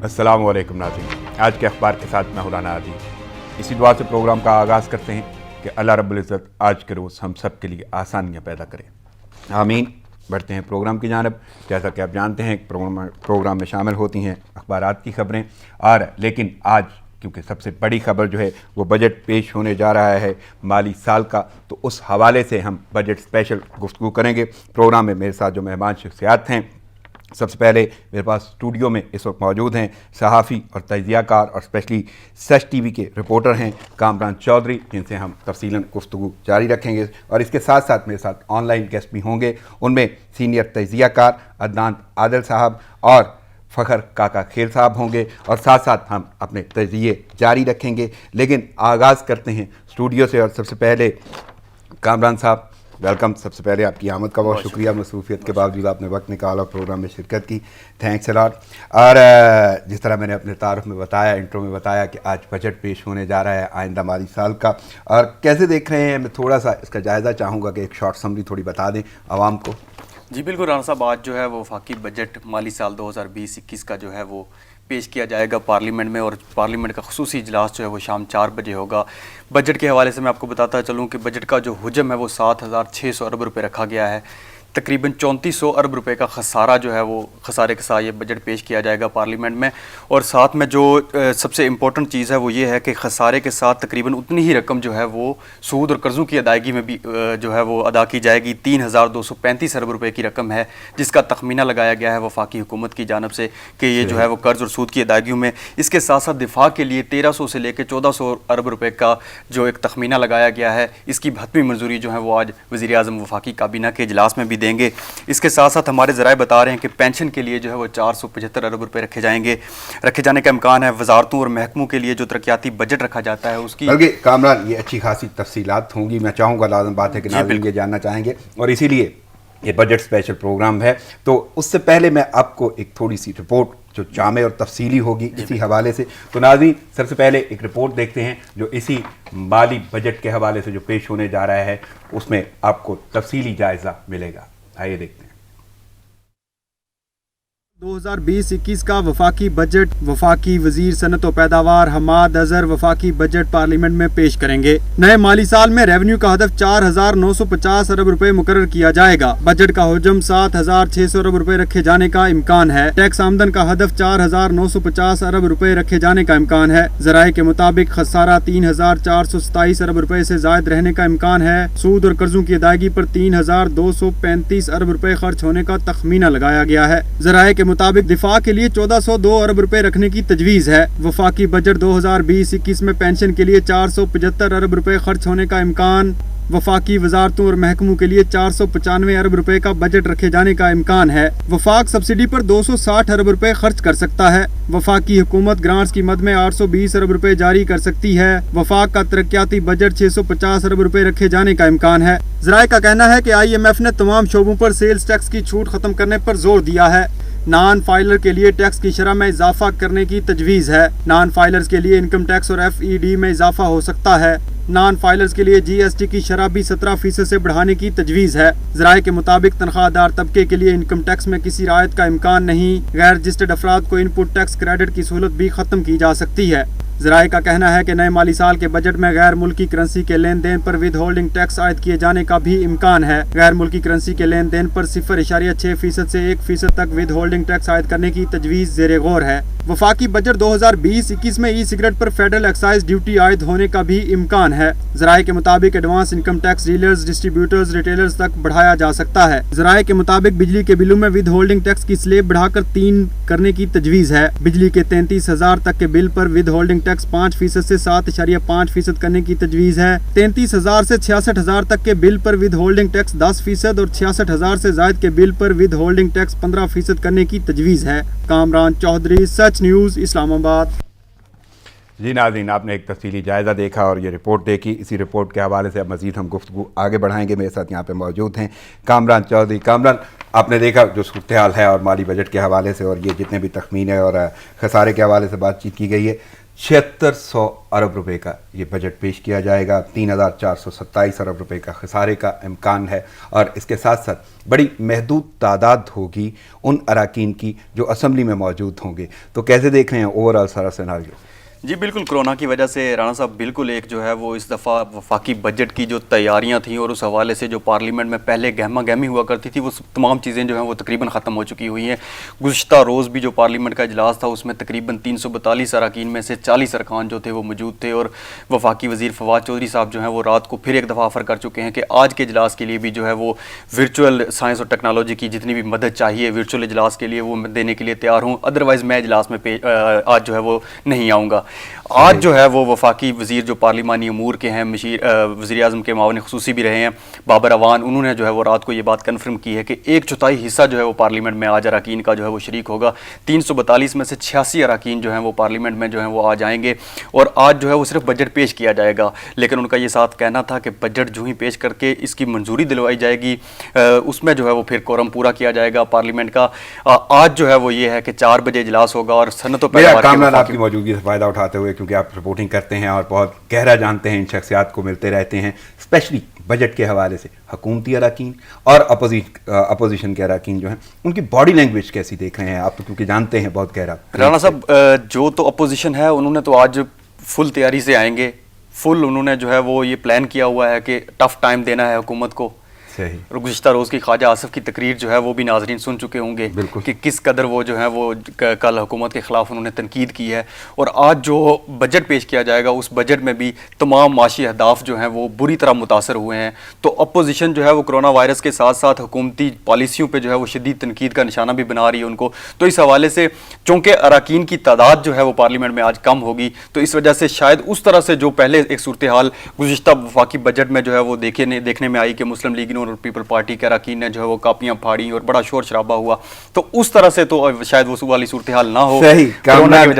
अस्सलाम वालेकुम नाज़रीन, आज के अखबार के साथ मैं हुराना आदि। इसी दुआ से प्रोग्राम का आगाज़ करते हैं कि अल्लाह रब्बुल इज़्ज़त आज के रोज़ हम सब के लिए आसानियाँ पैदा करें, आमीन। बढ़ते हैं प्रोग्राम की जानिब। जैसा कि आप जानते हैं प्रोग्राम में शामिल होती हैं अखबारात की ख़बरें, और लेकिन आज क्योंकि सबसे बड़ी ख़बर जो है वो बजट पेश होने जा रहा है माली साल का, तो उस हवाले से हम बजट स्पेशल गुफ्तगू करेंगे। प्रोग्राम में मेरे साथ जो मेहमान शख्सियात हैं, सबसे पहले मेरे पास स्टूडियो में इस वक्त मौजूद हैं सहाफ़ी और तजियाकार और स्पेशली सच टीवी के रिपोर्टर हैं कामरान चौधरी, जिनसे हम तफसीलन गुफ्तगू जारी रखेंगे। और इसके साथ साथ मेरे साथ ऑनलाइन गेस्ट भी होंगे, उनमें सीनियर तजियाकार अदनान आदिल साहब और फ़खर काका खेल साहब होंगे, और साथ साथ हम अपने तजिए जारी रखेंगे। लेकिन आगाज़ करते हैं स्टूडियो से, और सबसे पहले कामरान साहब, वेलकम। सबसे पहले आपकी आमद का बहुत शुक्रिया, मसरूफियत के बावजूद आपने वक्त निकाला प्रोग्राम में शिरकत की, थैंक्स अ लॉट। और जिस तरह मैंने अपने तारुफ में बताया, इंट्रो में बताया कि आज बजट पेश होने जा रहा है आइंदा माली साल का, और कैसे देख रहे हैं, मैं थोड़ा सा इसका जायज़ा चाहूँगा कि एक शॉर्ट समरी थोड़ी बता दें आवाम को। जी बिल्कुल राना साहब, आज जो है वो वफाकी बजट माली साल 2020-21 का जो है वो पेश किया जाएगा पार्लियामेंट में, और पार्लियामेंट का खुसूसी इजलास जो है वो शाम 4 बजे होगा। बजट के हवाले से मैं आपको बताता चलूँ कि बजट का जो हुजम है वो 7,600 अरब रुपये रखा गया है। तकरीबन 3400 अरब रुपए का खसारा जो है वो खसारे के साथ ये बजट पेश किया जाएगा पार्लियामेंट में। और साथ में जो सबसे इम्पोर्टेंट चीज़ है वो ये है कि खसारे के साथ तकरीबन उतनी ही रकम जो है वो सूद और कर्ज़ों की अदायगी में भी जो है वो अदा की जाएगी। 3,235 अरब रुपए की रकम है, जिसका तखमीना लगाया गया है वफाकी हुकूमत की जानब से कि ये जो है वो कर्ज़ और सूद की अदायगियों में। इसके साथ साथ दिफा के लिए 1300 से लेकर 1400 अरब रुपए का जो एक तखमीना लगाया गया है, इसकी हतमी मंजूरी जो है वो आज वज़ीर आज़म वफाकी काबीना के इजलास में भी देंगे। इसके साथ साथ हमारे ज़राए बता रहे हैं कि पेंशन के लिए जो है वो 475 अरब रुपए रखे जाने का इम्कान है। वजारतों और महकमों के लिए जो तरक्याती बजट रखा जाता है उसकी बल्कि कामरान ये अच्छी खासी तफसीलात होंगी, मैं चाहूँगा, लाज़िम बात है कि नाज़रीन ये जानना चाहेंगे, और इसीलिए ये बजट स्पेशल प्रोग्राम है। तो उससे पहले मैं आपको एक थोड़ी सी रिपोर्ट जो जामे और तफसीली होगी इसी हवाले से, तो नाज़रीन सबसे पहले एक रिपोर्ट देखते हैं जो इसी माली बजट के हवाले से जो पेश होने जा रहा है, उसमें आपको तफसीली जायज़ा मिलेगा। आइए देखते हैं। 2020-21 का वफाकी बजट वफाकी वजीर सनत और पैदावार हमाद अजहर वफाकी बजट पार्लियामेंट में पेश करेंगे। नए माली साल में रेवेन्यू का हदफ 4,950 अरब रुपए मुकर्रर किया जाएगा। बजट का हुजम 7,600 अरब रुपए रखे जाने का इम्कान है। टैक्स आमदन का हदफ 4,950 अरब रुपए रखे जाने का इम्कान है। ज़राए के मुताबिक खसारा 3,427 अरब रुपए से जायद रहने का इम्कान है। सूद और कर्जों की अदायगी पर 3,235 अरब रुपए खर्च होने का तखमीना लगाया गया है। ज़राए के मुताबिक दिफा के लिए 1402 अरब रुपए रखने की तजवीज़ है। वफाकी बजट 2020-21 में पेंशन के लिए 475 अरब रुपए खर्च होने का इम्कान। वफाकी वजारतों और महकमों के लिए 495 अरब रुपए का बजट रखे जाने का इम्कान है। वफाक सब्सिडी पर 260 अरब रुपए खर्च कर सकता है। वफाकी हुकूमत ग्रांट्स की मद में 820 अरब रुपए जारी कर सकती है। वफाक का तरक्याती बजट 650 अरब रुपए रखे जाने का इम्कान है। ज़राए का कहना है कि IMF ने तमाम शोबों पर सेल्स टैक्स की छूट खत्म करने पर जोर दिया है। नॉन फाइलर के लिए टैक्स की शरह में इजाफा करने की तजवीज़ है। नॉन फाइलर्स के लिए इनकम टैक्स और FED में इजाफा हो सकता है। नॉन फाइलर्स के लिए GST की शरह भी 17% से बढ़ाने की तजवीज़ है। ज़राए के मुताबिक तनख्वाहदार तबके के लिए इनकम टैक्स में किसी रायत का इम्कान नहीं। गैर रजिस्टर्ड अफराद को इनपुट टैक्स क्रेडिट की सहूलत भी ख़त्म की जा सकती है। ज़राए का कहना है कि नए माली साल के बजट में गैर मुल्की करेंसी के लेन देन पर विद होल्डिंग टैक्स आयद किए जाने का भी इम्कान है। गैर मुल्की करेंसी के लेन देन पर 0.6% से 1% तक विद होल्डिंग टैक्स आयद करने की तजवीज़ ज़ेरे गौर है। वफाकी बजट 2020-21 में ई सिगरेट पर फेडरल एक्साइज ड्यूटी आयद होने का भी इम्कान है। ज़राए के मुताबिक advance income tax dealers, distributors, retailers तक बढ़ाया जा सकता है। ज़राए के मुताबिक बिजली के बिलों में विद होल्डिंग टैक्स की स्लेब बढ़ाकर 3 करने की तजवीज़ है। बिजली के 33,000 तक के बिल पर विद होल्डिंग टैक्स 5% से 7.5% करने की तजवीज़ है। 33,000 से 66,000 तक के बिल पर विद होल्डिंग टैक्स 10% और 66,000 से जायद के बिल पर विद होल्डिंग टैक्स 15% करने की तजवीज़ है। कामरान चौधरी, सच न्यूज़, इस्लामाबाद। जी नाज़रीन, आपने एक तफसीली जायज़ा देखा और ये रिपोर्ट देखी। इसी रिपोर्ट के हवाले से अब मज़ीद हम गुफ्तगू आगे बढ़ाएंगे। मेरे साथ यहाँ पे मौजूद हैं कामरान चौधरी। कामरान, आपने देखा जो सूरत-ए-हाल है और माली बजट के हवाले से, और ये जितने भी तखमीने और खसारे के हवाले से बातचीत की गई है, 7600 अरब रुपए का ये बजट पेश किया जाएगा। 3427 अरब रुपए का खसारे का इम्कान है और इसके साथ साथ बड़ी महदूद तादाद होगी उन अराकीन की जो असम्बली में मौजूद होंगे। तो कैसे देख रहे हैं ओवरऑल सारा सिनारियो? जी बिल्कुल, कोरोना की वजह से राणा साहब बिल्कुल एक जो है वो इस दफ़ा वफाकी बजट की जो तैयारियां थी और उस हवाले से जो पार्लियामेंट में पहले गहमा गहमी हुआ करती थी वो तमाम चीज़ें जो हैं वो तकरीबन ख़त्म हो चुकी हुई हैं। गुज़श्ता रोज़ भी जो पार्लियामेंट का इजलास था उसमें तकरीबन 342 अरकान में से 40 अरकान जो थे वो मौजूद थे और वफाकी वज़ीर फवाद चौधरी साहब जो हैं वो रात को फिर एक दफ़ा ऑफ़र कर चुके हैं कि आज के इजलास के लिए भी जो है वो वर्चुअल साइंस और टेक्नोलॉजी की जितनी भी मदद चाहिए वर्चुअल इजलास के लिए वो देने के लिए तैयार हूँ, अदरवाइज़ मैं इजलास में आज जो है वो नहीं आऊँगा। आज जो है वो वफाकी वज़ीर जो पार्लिमानी अमूर के हैं, वज़ीर आज़म के मावन ख़ुसूसी भी रहे हैं बाबर अवान, उन्होंने जो है वो रात को ये बात कन्फर्म की है कि 1/4 हिस्सा जो है वो पार्लियामेंट में आज अराकीन का जो है वो शरीक होगा। 342 में से 86 अराकीन जो हैं वो पार्लियामेंट में जो है वो आ जाएंगे और आज जो है वो सिर्फ बजट पेश किया जाएगा। लेकिन उनका ये साथ कहना था कि बजट जो ही पेश करके इसकी मंजूरी दिलवाई जाएगी, उसमें जो है वो फिर कोरम पूरा किया जाएगा पार्लियामेंट का। आज जो है वो ये है कि 4 बजे इजलास होगा और सनत आपकी मौजूदगी से फ़ायदा उठाते हुए, क्योंकि आप रिपोर्टिंग करते हैं और बहुत गहरा जानते हैं, इन शख्सियात को मिलते रहते हैं, स्पेशली बजट के हवाले से हुकूमती अराकीन और अपोजिशन के अराकीन जो हैं उनकी बॉडी लैंग्वेज कैसी देख रहे हैं आप? तो क्योंकि जानते हैं बहुत गहरा। राणा साहब जो तो अपोजिशन है उन्होंने तो आज फुल तैयारी से आएंगे, फुल उन्होंने जो है वो ये प्लान किया हुआ है कि टफ टाइम देना है हुकूमत को। सही। और गुज़श्ता रोज़ की ख्वाजा आसिफ की तकरीर जो है वो भी नाजरीन सुन चुके होंगे कि किस कदर वो जो है वो कल हुकूमत के ख़िलाफ़ उन्होंने तनकीद की है। और आज जो बजट पेश किया जाएगा उस बजट में भी तमाम माशी अहदाफ जो हैं वो बुरी तरह मुतासर हुए हैं। तो अपोजिशन जो है वो कोरोना वायरस के साथ साथ हुकूमती पॉलिसियों पर जो है वो शदीद तनकीद का निशाना भी बना रही है उनको। तो इस हवाले से चूँकि अराकीन की तादाद जो है वो पार्लियामेंट में आज कम होगी तो इस वजह से शायद उस तरह से जो पहले एक सूरत हाल गुज़श्ता वफाकी बजट में जो है वो देखने में आई कि मुस्लिम लीग और पीपल पार्टी के अरकान ने जो है वो कापियां फाड़ी और बड़ा शोर शराबा हुआ, तो उस तरह से तो शायद वो वाली सूरत हाल ना हो। सही।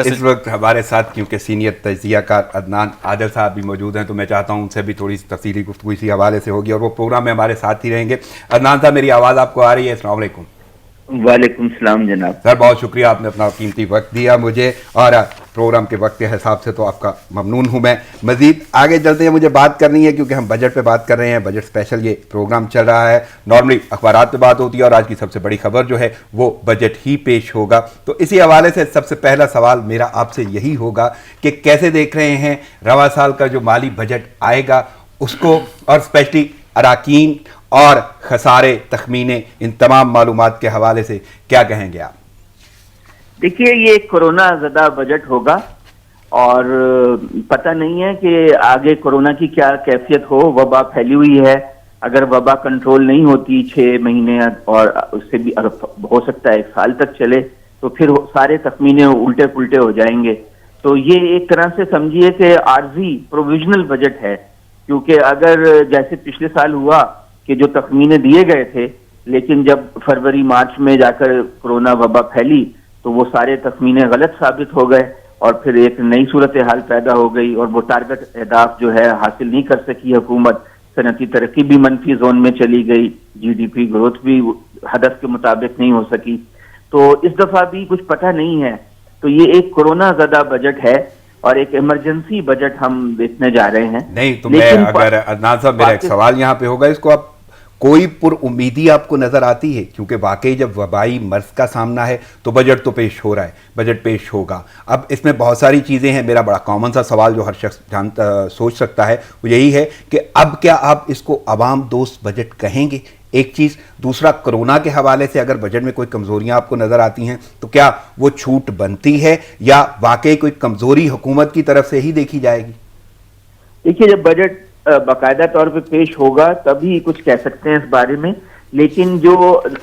इस वक्त हमारे साथ क्योंकि सीनियर तजियाकार अदनान आदिल साहब भी मौजूद हैं तो मैं चाहता हूं उनसे भी थोड़ी तफसीली गुफ्तगू इसी हवाले से होगी और वो प्रोग्राम में हमारे साथ ही रहेंगे। अदनान साहब, मेरी आवाज़ आपको आ रही है? अस्सलाम वालेकुम। वालेकुम सलाम जनाब। सर बहुत शुक्रिया, आपने अपना कीमती वक्त दिया मुझे और प्रोग्राम के वक्त के हिसाब से तो आपका ममनून हूँ मैं। मज़ीद आगे चलते हैं, मुझे बात करनी है क्योंकि हम बजट पे बात कर रहे हैं, बजट स्पेशल ये प्रोग्राम चल रहा है। नॉर्मली अखबारात पे बात होती है और आज की सबसे बड़ी खबर जो है वो बजट ही पेश होगा। तो इसी हवाले से सबसे पहला सवाल मेरा आपसे यही होगा कि कैसे देख रहे हैं रवा साल का जो माली बजट आएगा उसको, और स्पेशली अराकीन और खसारे तखमीने इन तमाम मालूमात के हवाले से क्या कहेंगे आप? देखिए, ये कोरोना ज़दा बजट होगा और पता नहीं है कि आगे कोरोना की क्या कैफियत हो। वबा फैली हुई है, अगर वबा कंट्रोल नहीं होती 6 महीने और उससे भी हो सकता है 1 साल तक चले तो फिर सारे तखमीने उल्टे पुल्टे हो जाएंगे। तो ये एक तरह से समझिए कि आर्जी प्रोविजनल बजट है, क्योंकि अगर जैसे पिछले साल हुआ कि जो तखमीने दिए गए थे लेकिन जब फरवरी मार्च में जाकर कोरोना वबा फैली तो वो सारे तखमीने गलत साबित हो गए और फिर एक नई सूरत हाल पैदा हो गई और वो टारगेट अहदाफ जो है हासिल नहीं कर सकी हुकूमत। सनती तरक्की भी मनफी जोन में चली गई, GDP ग्रोथ भी हदफ के मुताबिक नहीं हो सकी। तो इस दफा भी कुछ पता नहीं है। तो ये एक कोरोना ज़दा बजट है और एक इमरजेंसी बजट हम देखने जा रहे हैं। नहीं तो मैं अगर अदनान साहब, मेरा एक सवाल यहाँ पे होगा, इसको आप कोई पुरुमीदी आपको नजर आती है? क्योंकि वाकई जब वबाई मर्ज का सामना है तो बजट तो पेश हो रहा है, बजट पेश होगा। अब इसमें बहुत सारी चीज़ें हैं। मेरा बड़ा कॉमन सा सवाल जो हर शख्स सोच सकता है वो यही है कि अब क्या आप इसको अवाम दोस्त बजट कहेंगे? एक चीज़। दूसरा, कोरोना के हवाले से अगर बजट में कोई कमज़ोरियाँ आपको नज़र आती हैं तो क्या वो छूट बनती है या वाकई कोई कमज़ोरी हुकूमत की तरफ से ही देखी जाएगी? देखिए, जब बजट बाकायदा तौर पे पेश होगा तभी कुछ कह सकते हैं इस बारे में। लेकिन जो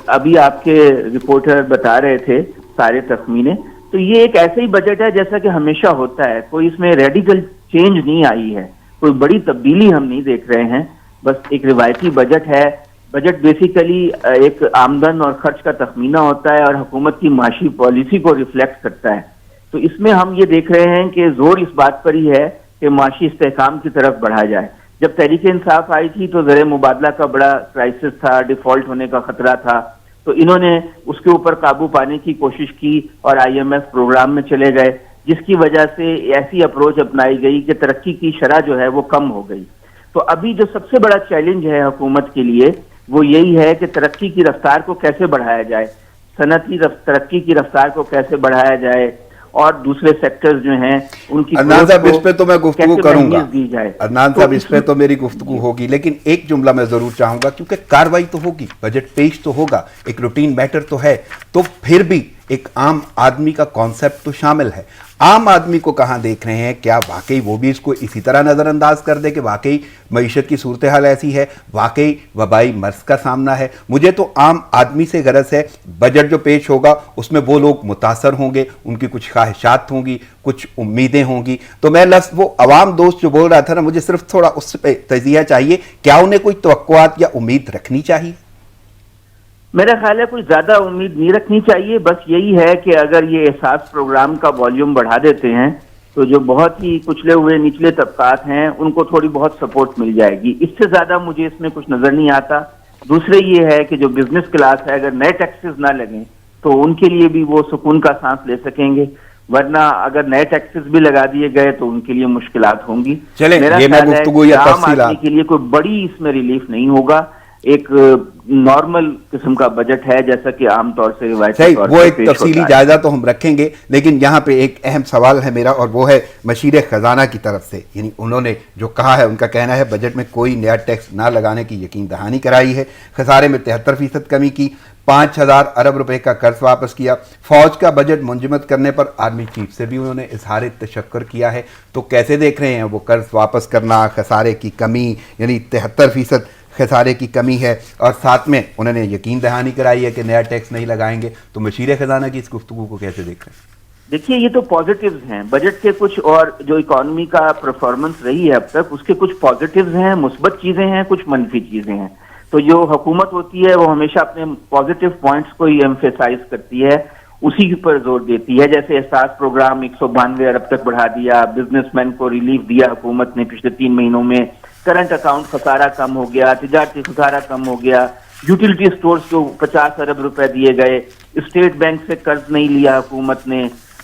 अभी आपके रिपोर्टर बता रहे थे सारे तखमीने, तो ये एक ऐसा ही बजट है जैसा कि हमेशा होता है। कोई इसमें रेडिकल चेंज नहीं आई है, कोई बड़ी तब्दीली हम नहीं देख रहे हैं। बस एक रिवायती बजट है। बजट बेसिकली एक आमदन और खर्च का तखमीना होता है और हुकूमत की माशी पॉलिसी को रिफ्लेक्ट करता है। तो इसमें हम ये देख रहे हैं कि जोर इस बात पर ही है कि माशी इस्तेहकाम की तरफ बढ़ा जाए। जब तहरीक इंसाफ आई थी तो ज़र मुबादला का बड़ा क्राइसिस था, डिफॉल्ट होने का खतरा था, तो इन्होंने उसके ऊपर काबू पाने की कोशिश की और IMF प्रोग्राम में चले गए। جس کی وجہ سے ایسی اپروچ اپنائی گئی کہ ترقی کی شرح جو ہے وہ کم ہو گئی. تو ابھی جو سب سے بڑا چیلنج ہے حکومت کے لیے وہ یہی ہے کہ ترقی کی رفتار کو کیسے بڑھایا جائے, صنعتی ترقی کی رفتار کو کیسے بڑھایا جائے, اور دوسرے سیکٹرز جو ہیں ان کی عدنان صاحب اس پہ تو میں گفتگو کروں گا, دی جائے. عدنان صاحب اس پہ تو میری گفتگو ہوگی, لیکن ایک جملہ میں ضرور چاہوں گا, کیونکہ کاروائی تو ہوگی, بجٹ پیش تو ہوگا, ایک روٹین میٹر تو ہے, تو پھر بھی ایک عام آدمی کا کانسیپٹ تو شامل ہے. عام آدمی کو کہاں دیکھ رہے ہیں, کیا واقعی وہ بھی اس کو اسی طرح نظر انداز کر دے کہ واقعی معیشت کی صورتحال ایسی ہے, واقعی وبائی مرض کا سامنا ہے؟ مجھے تو عام آدمی سے غرض ہے بجٹ جو پیش ہوگا اس میں وہ لوگ متاثر ہوں گے, ان کی کچھ خواہشات ہوں گی, کچھ امیدیں ہوں گی. تو میں لفظ وہ عوام دوست جو بول رہا تھا نا, مجھے صرف تھوڑا اس پہ تجزیہ چاہیے, کیا انہیں کوئی توقعات یا امید رکھنی چاہیے؟ میرا خیال ہے کوئی زیادہ امید نہیں رکھنی چاہیے. بس یہی ہے کہ اگر یہ احساس پروگرام کا والیوم بڑھا دیتے ہیں تو جو بہت ہی کچلے ہوئے نچلے طبقات ہیں ان کو تھوڑی بہت سپورٹ مل جائے گی. اس سے زیادہ مجھے اس میں کچھ نظر نہیں آتا. دوسرے یہ ہے کہ جو بزنس کلاس ہے, اگر نئے ٹیکسز نہ لگیں تو ان کے لیے بھی وہ سکون کا سانس لے سکیں گے, ورنہ اگر نئے ٹیکسز بھی لگا دیے گئے تو ان کے لیے مشکلات ہوں گی. چلیں میرا یہ میں خیال ہے گفتگو کہ یا عام تفصیلات آدمی کے لیے کوئی بڑی اس میں ریلیف نہیں ہوگا. ایک نارمل قسم کا بجٹ ہے جیسا کہ عام طور سے روایتی صحیح, طور وہ سے ایک پیش تفصیلی ہوتا ہے. جائزہ تو ہم رکھیں گے, لیکن یہاں پہ ایک اہم سوال ہے میرا, اور وہ ہے مشیر خزانہ کی طرف سے. یعنی انہوں نے جو کہا ہے, ان کا کہنا ہے بجٹ میں کوئی نیا ٹیکس نہ لگانے کی یقین دہانی کرائی ہے, خسارے میں 73% کمی کی, 5,000 ارب روپے کا قرض واپس کیا, فوج کا بجٹ منجمد کرنے پر آرمی چیف سے بھی انہوں نے اظہار تشکر کیا ہے. تو کیسے دیکھ رہے ہیں وہ قرض واپس کرنا, خسارے کی کمی, یعنی 73% خسارے کی کمی ہے, اور ساتھ میں انہوں نے یقین دہانی کرائی ہے کہ نیا ٹیکس نہیں لگائیں گے. تو مشیر خزانہ کی اس گفتگو کو کیسے دیکھ رہے ہیں؟ دیکھیے یہ تو پازیٹیوز ہیں بجٹ کے کچھ, اور جو اکانومی کا پرفارمنس رہی ہے اب تک اس کے کچھ پازیٹیوز ہیں, مثبت چیزیں ہیں, کچھ منفی چیزیں ہیں. تو جو حکومت ہوتی ہے وہ ہمیشہ اپنے پازیٹیو پوائنٹس کو ہی ایمفیسائز کرتی ہے, اسی پر زور دیتی ہے. جیسے احساس پروگرام 192 ارب تک بڑھا دیا, بزنس مین کو ریلیف دیا حکومت نے پچھلے 3 مہینوں میں, کرنٹ اکاؤنٹ خسارہ کم ہو گیا, تجارتی خسارہ کم ہو گیا, یوٹیلیٹی سٹورز کو 50 ارب روپے دیے گئے, اسٹیٹ بینک سے قرض نہیں لیا حکومت نے,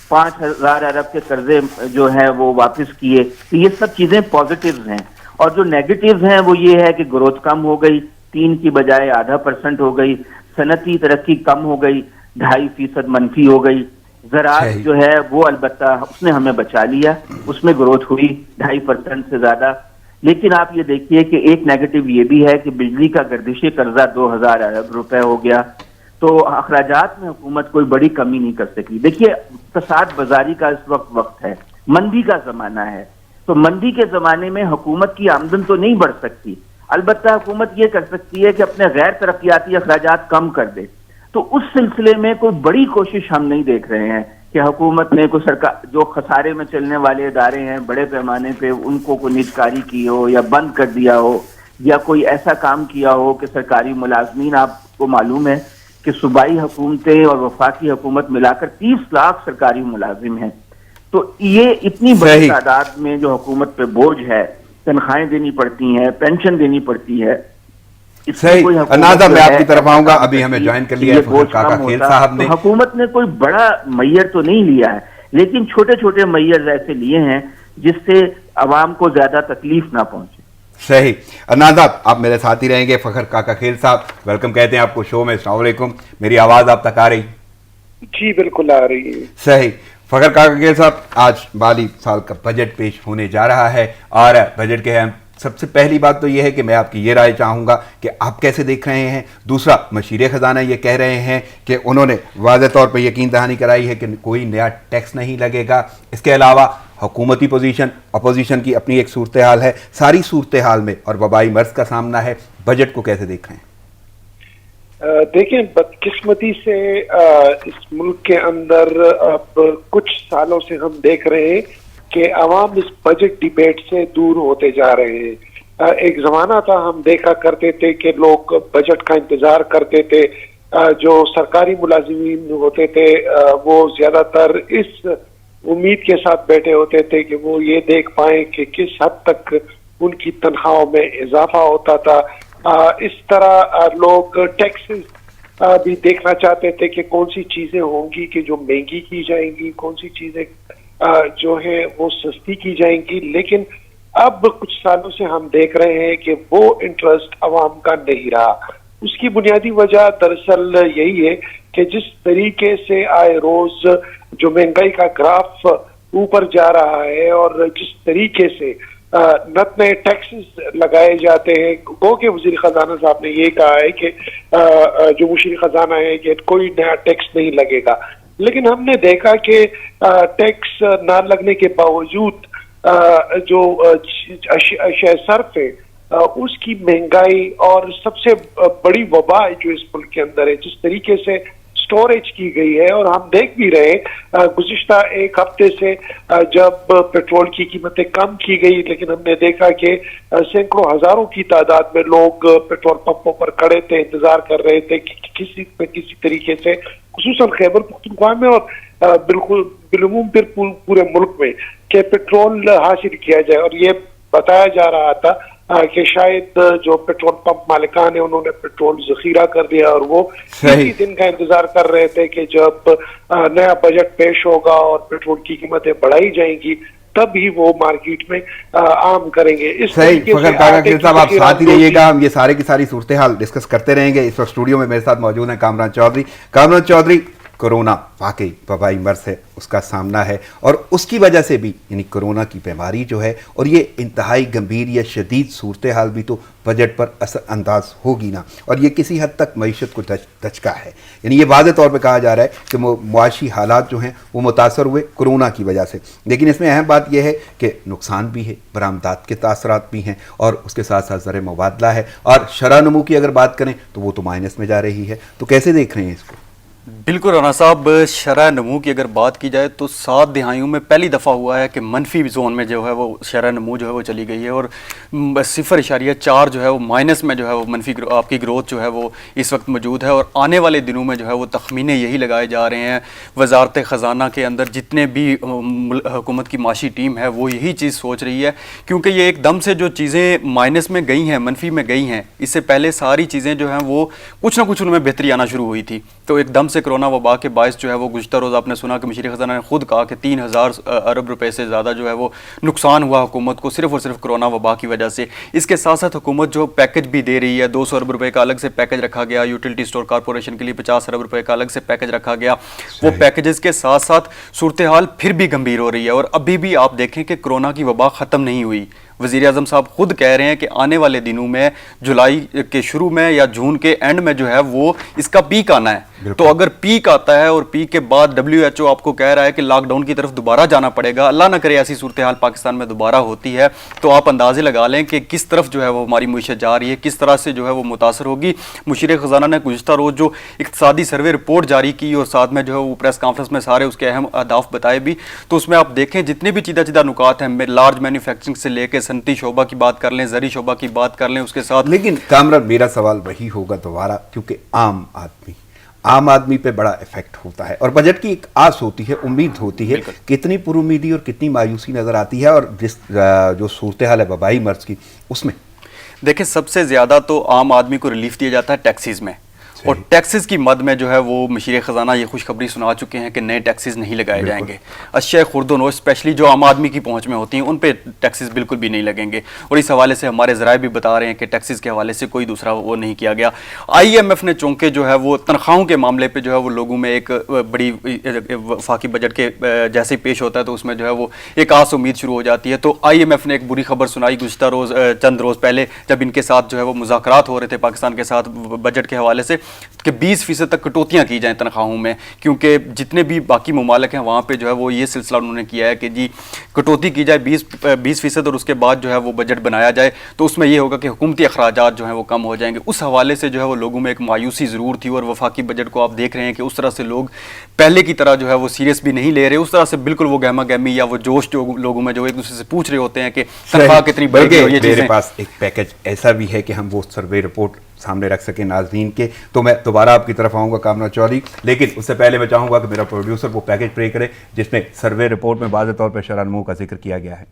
5,000 ارب کے قرضے جو ہیں وہ واپس کیے. تو یہ سب چیزیں پازیٹیوز ہیں. اور جو نیگیٹیوز ہیں وہ یہ ہے کہ گروتھ کم ہو گئی, 3 کی بجائے 0.5% ہو گئی, صنعتی ترقی کم ہو گئی, 2.5% منفی ہو گئی. زراعت جو ہے وہ البتہ اس نے ہمیں بچا لیا, اس میں گروتھ ہوئی 2.5% سے زیادہ. لیکن آپ یہ دیکھیے کہ ایک نیگیٹو یہ بھی ہے کہ بجلی کا گردشی قرضہ 2,000 ارب روپے ہو گیا. تو اخراجات میں حکومت کوئی بڑی کمی نہیں کر سکی. دیکھیے اقتصاد بازاری کا اس وقت ہے, مندی کا زمانہ ہے, تو مندی کے زمانے میں حکومت کی آمدن تو نہیں بڑھ سکتی, البتہ حکومت یہ کر سکتی ہے کہ اپنے غیر ترقیاتی اخراجات کم کر دے. تو اس سلسلے میں کوئی بڑی کوشش ہم نہیں دیکھ رہے ہیں کہ حکومت نے کوئی سرکار جو خسارے میں چلنے والے ادارے ہیں بڑے پیمانے پہ ان کو کوئی نجکاری کی ہو یا بند کر دیا ہو, یا کوئی ایسا کام کیا ہو کہ سرکاری ملازمین, آپ کو معلوم ہے کہ صوبائی حکومتیں اور وفاقی حکومت ملا کر 30 لاکھ سرکاری ملازم ہیں. تو یہ اتنی بڑی تعداد میں جو حکومت پہ بوجھ ہے, تنخواہیں دینی پڑتی ہیں, پینشن دینی پڑتی ہے. صحیح, اناظہ میں آپ کی طرف آؤں گا, ابھی ہمیں جوائن کر لیا ہے کاکا خیل صاحب نے. حکومت نے کوئی بڑا میئر تو نہیں لیا ہے, لیکن چھوٹے چھوٹے میئر ایسے لیے ہیں جس سے عوام کو زیادہ تکلیف نہ پہنچے. صحیح, اناظہ آپ میرے ساتھ ہی رہیں گے. فخر کاکا خیل صاحب ویلکم کہتے ہیں آپ کو شو میں. السلام علیکم, میری آواز آپ تک آ رہی؟ جی بالکل آ رہی ہے. صحیح, فخر کاکا خیل صاحب, آج مالی سال کا بجٹ پیش ہونے جا رہا ہے, اور بجٹ کے اہم سب سے پہلی بات تو یہ ہے کہ میں آپ کی یہ رائے چاہوں گا کہ آپ کیسے دیکھ رہے ہیں. دوسرا, مشیر خزانہ یہ کہہ رہے ہیں کہ انہوں نے واضح طور پہ یقین دہانی کرائی ہے کہ کوئی نیا ٹیکس نہیں لگے گا. اس کے علاوہ حکومتی پوزیشن, اپوزیشن کی اپنی ایک صورتحال ہے. ساری صورتحال میں اور وبائی مرض کا سامنا ہے, بجٹ کو کیسے دیکھ رہے ہیں؟ دیکھیں, بدقسمتی سے اس ملک کے اندر اب کچھ سالوں سے ہم دیکھ رہے ہیں کہ عوام اس بجٹ ڈیبیٹ سے دور ہوتے جا رہے ہیں. ایک زمانہ تھا ہم دیکھا کرتے تھے کہ لوگ بجٹ کا انتظار کرتے تھے. جو سرکاری ملازمین ہوتے تھے وہ زیادہ تر اس امید کے ساتھ بیٹھے ہوتے تھے کہ وہ یہ دیکھ پائیں کہ کس حد تک ان کی تنخواہوں میں اضافہ ہوتا تھا. اس طرح لوگ ٹیکسز بھی دیکھنا چاہتے تھے کہ کون سی چیزیں ہوں گی کہ جو مہنگی کی جائیں گی, کون سی چیزیں जो है वो सस्ती की जाएंगी, लेकिन अब कुछ सालों से हम देख रहे हैं कि वो इंटरेस्ट अवाम का नहीं रहा। उसकी बुनियादी वजह दरअसल यही है कि जिस तरीके से आए रोज जो महंगाई का ग्राफ ऊपर जा रहा है और जिस तरीके से नत नए टैक्सेस लगाए जाते हैं, गो के वजीर खजाना साहब ने ये कहा है कि जो मुशीर खजाना है कि कोई नया टैक्स नहीं लगेगा, लेकिन हमने देखा कि टैक्स ना लगने के बावजूद जो अशिया सर्फ है उसकी महंगाई और सबसे बड़ी वबा जो इस मुल्क के अंदर है, जिस तरीके से स्टोरेज की गई है, और हम देख भी रहे गुज़िश्ता एक हफ्ते से जब पेट्रोल की कीमतें कम की गई, लेकिन हमने देखा कि सैकड़ों हजारों की तादाद में लोग पेट्रोल पंपों पर खड़े थे, इंतजार कर रहे थे कि किसी तरीके से खुसूसन खैबर पख्तूनख्वा में और बिल्कुल बिलूम फिर पूरे मुल्क में कि पेट्रोल हासिल किया जाए। और ये बताया जा रहा था कि शायद जो पेट्रोल पंप मालिकान है उन्होंने पेट्रोल जखीरा कर दिया और वो इसी दिन का इंतजार कर रहे थे कि जब नया बजट पेश होगा और पेट्रोल की कीमतें बढ़ाई जाएंगी तब ही वो मार्केट में आम करेंगे। इस तरीके से साहब आप साथ ही रहिएगा, हम ये सारे की सारी सूरत हाल डिस्कस करते रहेंगे। इस वक्त स्टूडियो में मेरे साथ मौजूद हैं कामरान चौधरी। कामरान चौधरी, कोरोना वाकई वबाई मर्ज है, उसका सामना है और उसकी वजह से भी यानी कोरोना की बीमारी जो है और ये इंतहाई गंभीर या शदीद सूरत हाल भी तो बजट पर असर अंदाज होगी ना, और ये किसी हद तक मईशत को दचका है। यानी ये वाज़ेह तौर पे कहा जा रहा है कि मुआशी हालात जो हैं वो मुतासर हुए कोरोना की वजह से, लेकिन इसमें अहम बात यह है कि नुकसान भी है, बरामदात के तासरात भी हैं और उसके साथ साथ ज़र मुबादला है, और शरह नमू की अगर बात करें तो वो तो माइनस में जा रही है। तो कैसे देख रहे हैं इसको? बिल्कुल राना साहब, शरह नमू की अगर बात की जाए तो 7 दिहाइयों में पहली दफ़ा हुआ है कि मनफी जोन में जो है वो शरह नमू जो है वो चली गई है और 0.4 जो है वो माइनस में जो है वो मनफी आपकी ग्रोथ जो है वो इस वक्त मौजूद है। और आने वाले दिनों में जो है वो तखमीने यही लगाए जा रहे हैं, वजारत ख़जाना के अंदर जितने भी हुकूमत की माशी टीम है वो यही चीज़ सोच रही है, क्योंकि ये एकदम से जो चीज़ें माइनस में गई हैं, मनफी में गई हैं, इससे पहले सारी चीज़ें जो हैं वो कुछ ना कुछ उनमें बेहतरी आना शुरू हुई थी। तो एकदम से कोरोना वबा के बायस जो है वो गुज़श्ता रोज़ आपने सुना कि मुशीर ख़जाना ने खुद कहा कि 3000 अरब रुपए से ज़्यादा जो है वो नुकसान हुआ हुकूमत को सिर्फ और सिर्फ कोरोना वबा की वजह से। इसके साथ साथ हुकूमत जो पैकेज भी दे रही है, 200 अरब रुपए का अलग से पैकेज रखा गया, यूटिलिटी स्टोर कॉरपोरेशन के लिए 50 अरब रुपए का अलग से पैकेज रखा गया। वो पैकेजेस के साथ साथ सूरत हाल फिर भी गंभीर हो रही है और अभी भी आप देखें कि कोरोना की वबा ख़त्म नहीं हुई। वज़ीर आज़म साहब खुद कह रहे हैं कि आने वाले दिनों में जुलाई के शुरू में या जून के एंड में जो है वो इसका पीक आना है। तो अगर पीक आता है और पीक के बाद WHO आपको कह रहा है कि लॉकडाउन की तरफ दोबारा जाना पड़ेगा, अल्लाह ना करे ऐसी सूरत हाल पाकिस्तान में दोबारा होती है, तो आप अंदाजे लगा लें कि किस तरफ जो है वो हमारी मुईशत जा रही है, किस तरह से जो है वो मुतासर होगी। मुशीर ख़जाना ने गुज़श्ता रोज़ जो इक़्तिसादी सर्वे रिपोर्ट जारी की और साथ में जो है वो प्रेस कॉन्फ्रेंस में सारे उसके अहम अहदाफ बताए भी, तो उसमें आप देखें जितने भी चीदा नुकात हैं, लार्ज मैन्युफैक्चरिंग से लेकर सनती शोबा की बात कर लें, ज़री शोबा की बात कर लें, उसके साथ। लेकिन कामरान मेरा सवाल वही होगा दोबारा, क्योंकि आम आदमी पे बड़ा इफेक्ट होता है और बजट की एक आस होती है, उम्मीद होती है, कितनी पुरुमीदी और कितनी मायूसी नजर आती है। और जिस जो सूरत हाल है वबाई मर्ज की, उसमें देखिए सबसे ज्यादा तो आम आदमी को रिलीफ दिया जाता है टैक्सेस में, और टैक्सेस की मद में जो है वो मुशीर ख़जाना ये खुशखबरी सुना चुके हैं कि नए टैक्सेस नहीं लगाए जाएंगे। अशिया खुर्दो स्पेशली जो आम आदमी की पहुंच में होती हैं उन पे टैक्सेस बिल्कुल भी नहीं लगेंगे, और इस हवाले से हमारे ज़राए भी बता रहे हैं कि टैक्सेस के हवाले से कोई दूसरा वो नहीं किया गया। IMF ने चूँकि जो है वो तनख्वाहों के मामले पर जो है वो लोगों में एक बड़ी वफाकी बजट के जैसे ही पेश होता है तो उसमें जो है वो एक आस उम्मीद शुरू हो जाती है। तो IMF ने एक बुरी खबर सुनाई गुज़श्ता रोज़ चंद रोज़ पहले, जब इनके साथ जो है वो मुज़ाकरात हो रहे थे पाकिस्तान के साथ बजट के हवाले से, कि 20% तक कटौतियाँ की जाएँ तनख्वाहों में, क्योंकि जितने भी बाकी ममालिक हैं वहाँ पे जो है वो ये सिलसिला उन्होंने किया है कि जी कटौती की जाए 20% और उसके बाद जो है वो बजट बनाया जाए, तो उसमें ये होगा कि हुकूमती अखराजात जो हैं वो कम हो जाएंगे। उस हवाले से जो है वो लोगों में एक मायूसी ज़रूर थी, और वफाकी बजट को आप देख रहे हैं कि उस तरह से लोग पहले की तरह जो है वो सीरियस भी नहीं ले रहे, उस तरह से बिल्कुल वो गहमा गहमी या वो जोश जो लोगों में जो एक दूसरे से पूछ रहे होते हैं कि तनख्वाह कितनी बढ़ेगी। मेरे पास एक पैकेज ऐसा भी है कि हम वो सर्वे रिपोर्ट सामने रख सके नाज़रीन के, तो मैं दोबारा आपकी तरफ आऊँगा कामरान चौधरी, लेकिन उससे पहले मैं चाहूँगा कि मेरा प्रोड्यूसर वो पैकेज प्ले करे जिसमें सर्वे रिपोर्ट में वाज़ेह तौर पर शरह नमू का जिक्र किया गया है।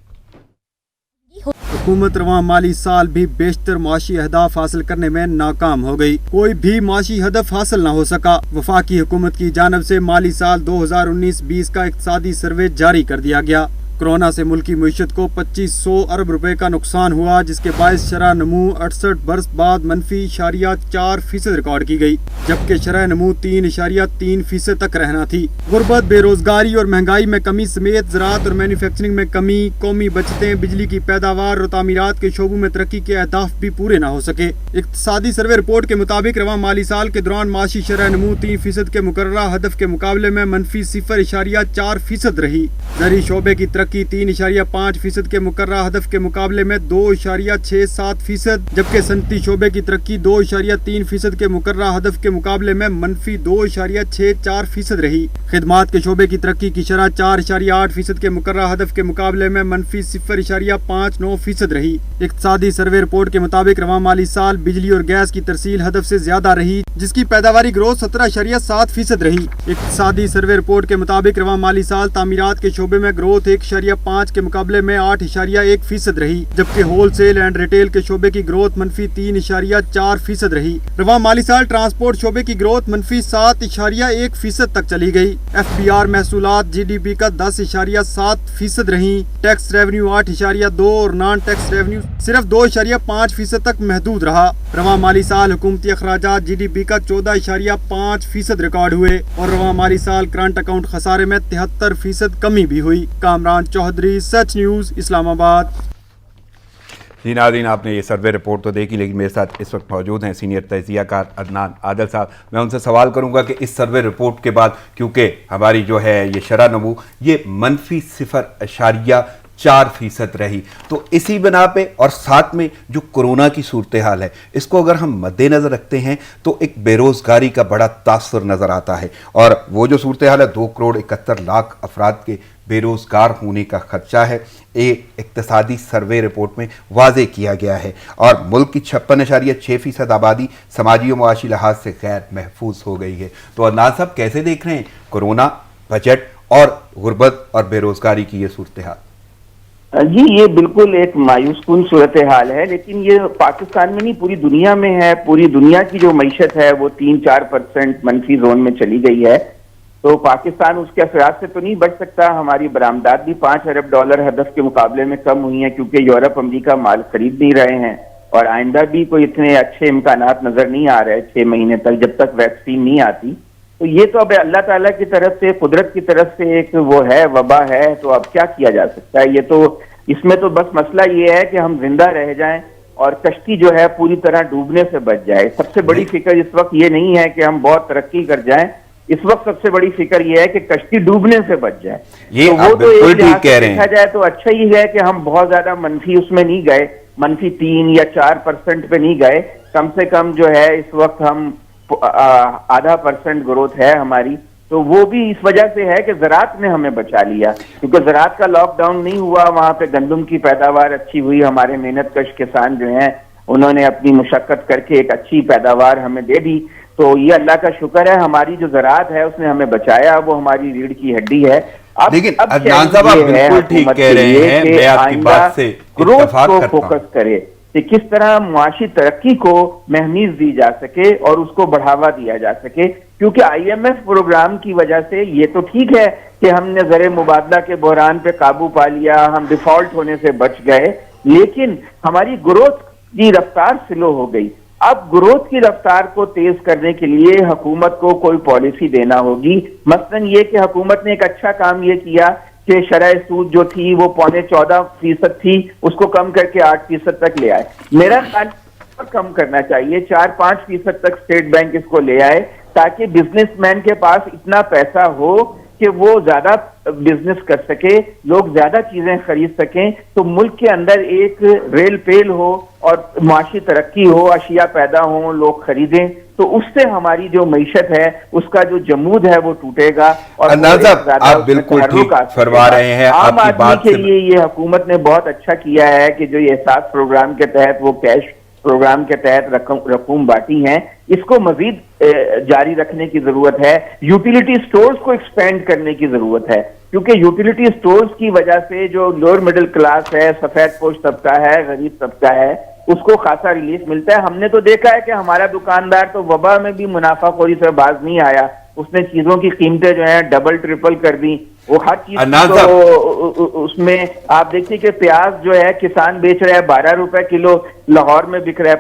हुकूमत रवां माली साल भी बेशतर माशी अहदाफ हासिल करने में नाकाम हो गई। कोई भी माशी हदफ हासिल न हो सका। वफाकी हुकूमत की जानब से माली साल 2019-20 का इक्तिसादी सर्वे जारी कर दिया गया। कोरोना से मुल्की मईशत को 2500 अरब रुपए का नुकसान हुआ, जिसके बायस शरह नमू 68 बरस बाद -4% रिकॉर्ड की गई, जबकि शरह नमू 3.3% तक रहना थी। गुर्बत, बेरोजगारी और महंगाई में कमी समेत ज़राअत और मैन्युफैक्चरिंग में कमी, कौमी बचतें, बिजली की पैदावार और तामीरात के शोबों में तरक्की के अहदाफ भी पूरे न हो सके। इक्तिसादी सर्वे रिपोर्ट के मुताबिक रवां माली साल के दौरान माशी शरह नमू 3% के मुकर्ररा हदफ के मुकाबले में -0.4% रही। ज़री शोबे की तरक्की 3.5% के मुकर्ररा हदफ के मुकाबले में 2.67%, जबकि सनती शोबे की तरक्की 2.3% के मुकर्ररा हदफ के मुकाबले में -2.64% रही। खिदमात के शोबे की तरक्की की शरह 4.8% के मुकर्ररा हदफ के मुकाबले में -0.59% रही। इक्तिसादी सर्वे रिपोर्ट के मुताबिक रवां माली साल बिजली और गैस की तरसील हदफ से ज्यादा रही, जिसकी पैदावारी ग्रोथ 17.7% रही। इक्तिसादी सर्वे रिपोर्ट के मुताबिक रवां माली साल तामीरात के शोबे में ग्रोथ 1.5 के मुकाबले में 8.1% रही, जबकि होल सेल एंड रिटेल के शोबे की ग्रोथ -3.4% रही। रवां माली साल ट्रांसपोर्ट शोबे की ग्रोथ -7.1% तक चली गई। FBR महसूलात GDP का 10.7% रही। टैक्स रेवेन्यू 8.2 और नॉन टैक्स रेवेन्यू सिर्फ 2.5% तक महदूद रहा। रवां माली साल हुकूमती अखराजात GDP का 14.5% रिकॉर्ड हुए और रवां माली साल करंट अकाउंट खसारे में 73% कमी भी हुई। कामरान चौधरी, सच न्यूज़, इस्लामाबाद। जी नाज़रीन, आपने ये सर्वे रिपोर्ट तो देखी, लेकिन मेरे साथ इस वक्त मौजूद हैं सीनियर तजियाकार अदनान आदिल साहब। मैं उनसे सवाल करूंगा कि इस सर्वे रिपोर्ट के बाद, क्योंकि हमारी जो है ये शरह नमू ये -0.4% रही, तो इसी बना पे और साथ में जो कोरोना की सूरत हाल है, इसको अगर हम मद्देनज़र रखते हैं तो एक बेरोज़गारी का बड़ा तासुर नज़र आता है। और वो जो सूरत हाल है, 2.71 करोड़ अफराद के बेरोज़गार होने का खदशा है, एक इक्तिसादी सर्वे रिपोर्ट में वाज़े किया गया है। और मुल्क की 56.6% आबादी समाजी और मुआशी लिहाज से गैर महफूज हो गई है। तो अदनान साहब, कैसे देख रहे हैं कोरोना, बजट और गुर्बत और बेरोज़गारी की ये सूरत हाल? जी, ये बिल्कुल एक मायूसकुन सूरत हाल है, लेकिन ये पाकिस्तान में नहीं, पूरी दुनिया में है। पूरी दुनिया की जो मईशत है वो 3-4% मनफी जोन में चली गई है। तो पाकिस्तान उसके असरात से तो नहीं बच सकता। हमारी बरामदात भी $5 अरब हदफ के मुकाबले में कम हुई है, क्योंकि यूरोप अमेरिका माल खरीद नहीं रहे हैं और आइंदा भी कोई इतने अच्छे इम्कानात नजर नहीं आ रहे 6 महीने तक, जब तक वैक्सीन नहीं आती। तो ये तो अब अल्लाह ताला की तरफ से, कुदरत की तरफ से एक वो है, वबा है। तो अब क्या किया जा सकता है? ये तो, इसमें तो बस मसला ये है कि हम जिंदा रह जाएं और कश्ती जो है पूरी तरह डूबने से बच जाए। सबसे बड़ी फिक्र इस वक्त ये नहीं है कि हम बहुत तरक्की कर जाएं, इस वक्त सबसे बड़ी फिक्र ये है कि कश्ती डूबने से बच जाए। ये तो वो तो बिल्कुल ठीक कह रहे हैं। देखा जाए तो अच्छा ही है कि हम बहुत ज्यादा मनफी उसमें नहीं गए, -3 या 4% पे नहीं गए। कम से कम जो है इस वक्त हम 0.5% ग्रोथ है हमारी। तो वो भी इस वजह से है कि ज़राअत ने हमें बचा लिया, क्योंकि ज़राअत का लॉकडाउन नहीं हुआ। वहां पे गंदम की पैदावार अच्छी हुई। हमारे मेहनतकश किसान जो हैं उन्होंने अपनी मुशक्कत करके एक अच्छी पैदावार हमें दे दी। तो ये अल्लाह का शुक्र है, हमारी जो ज़राअत है उसने हमें बचाया। वो हमारी रीढ़ की हड्डी है। लेकिन अदनान साहब, आप बिल्कुल ठीक कह रहे हैं, मैं आपकी बात से इत्तेफाक करता हूं। फोकस करे कि किस तरह मुआशी तरक्की को महमीज दी जा सके और उसको बढ़ावा दिया जा सके। क्योंकि IMF प्रोग्राम की वजह से ये तो ठीक है कि हमने ज़र मुबादला के बहरान पे काबू पा लिया, हम डिफॉल्ट होने से बच गए, लेकिन हमारी ग्रोथ की रफ्तार स्लो हो गई। अब ग्रोथ की रफ्तार को तेज करने के लिए हुकूमत को कोई पॉलिसी देना होगी। मसलन ये कि हुकूमत ने एक अच्छा काम ये किया कि शरह सूद जो थी वो 14.25% थी, उसको कम करके 8% तक ले आए। मेरा ख्याल कम करना चाहिए, 4-5% तक स्टेट बैंक इसको ले आए, ताकि बिजनेसमैन के पास इतना पैसा हो कि वो ज्यादा बिजनेस कर सके, लोग ज्यादा चीजें खरीद सकें। तो मुल्क के अंदर एक रेल पेल हो और माशी तरक्की हो, अशिया पैदा हो, लोग खरीदें। तो उससे हमारी जो मईशत है उसका जो जमूद है वो टूटेगा। और आप बिल्कुल ठीक फरमा रहे हैं। आम आदमी के लिए ये हुकूमत ने बहुत अच्छा किया है कि जो ये एहसास प्रोग्राम के तहत, वो कैश प्रोग्राम के तहत रकूम बांटी हैं, इसको मजीद जारी रखने की जरूरत है। यूटिलिटी स्टोर्स को एक्सपेंड करने की जरूरत है। کیونکہ یوٹیلیٹی سٹورز کی وجہ سے جو لوور مڈل کلاس ہے, سفید پوش طبقہ ہے, غریب طبقہ ہے, اس کو خاصا ریلیف ملتا ہے. ہم نے تو دیکھا ہے کہ ہمارا دکاندار تو وبا میں بھی منافع خوری سے باز نہیں آیا, اس نے چیزوں کی قیمتیں جو ہیں ڈبل ٹرپل کر دی. وہ ہر چیز تو اس میں آپ دیکھیے کہ پیاز جو ہے کسان بیچ رہا ہے 12 روپے کلو, لاہور میں بک رہا ہے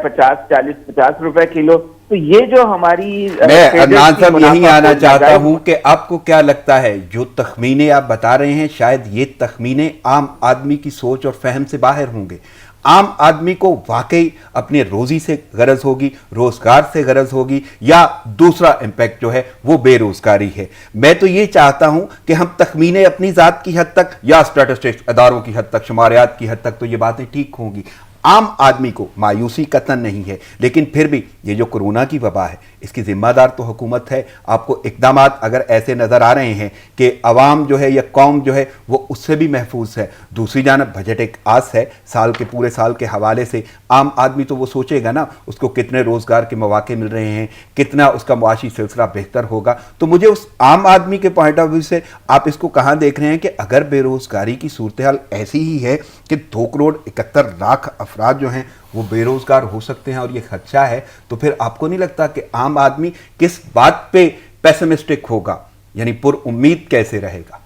50 روپے کلو. تو یہ جو ہماری میں عدنان صاحب یہی آنا چاہتا ہوں کہ آپ کو کیا لگتا ہے جو تخمینے آپ بتا رہے ہیں, شاید یہ تخمینے عام آدمی کی سوچ اور فہم سے باہر ہوں گے. عام آدمی کو واقعی اپنے روزی سے غرض ہوگی, روزگار سے غرض ہوگی, یا دوسرا امپیکٹ جو ہے وہ بے روزگاری ہے. میں تو یہ چاہتا ہوں کہ ہم تخمینے اپنی ذات کی حد تک یا اسٹیٹسٹکس اداروں کی حد تک, شماریات کی حد تک تو یہ باتیں ٹھیک ہوں گی. عام آدمی کو مایوسی قطعاً نہیں ہے, لیکن پھر بھی یہ جو کورونا کی وبا ہے اس کی ذمہ دار تو حکومت ہے. آپ کو اقدامات اگر ایسے نظر آ رہے ہیں کہ عوام جو ہے یا قوم جو ہے وہ اس سے بھی محفوظ ہے, دوسری جانب بجٹ ایک آس ہے سال کے پورے سال کے حوالے سے, عام آدمی تو وہ سوچے گا نا اس کو کتنے روزگار کے مواقع مل رہے ہیں, کتنا اس کا معاشی سلسلہ بہتر ہوگا. تو مجھے اس عام آدمی کے پوائنٹ آف ویو سے آپ اس کو کہاں دیکھ رہے ہیں کہ اگر بے روزگاری کی صورتحال ایسی ہی ہے کہ 2,71,00,000 افراد جو ہیں وہ بے روزگار ہو سکتے ہیں اور یہ خدشہ ہے, تو پھر آپ کو نہیں لگتا کہ عام آدمی کس بات پہ پیسمسٹک ہوگا, یعنی پر امید کیسے رہے گا؟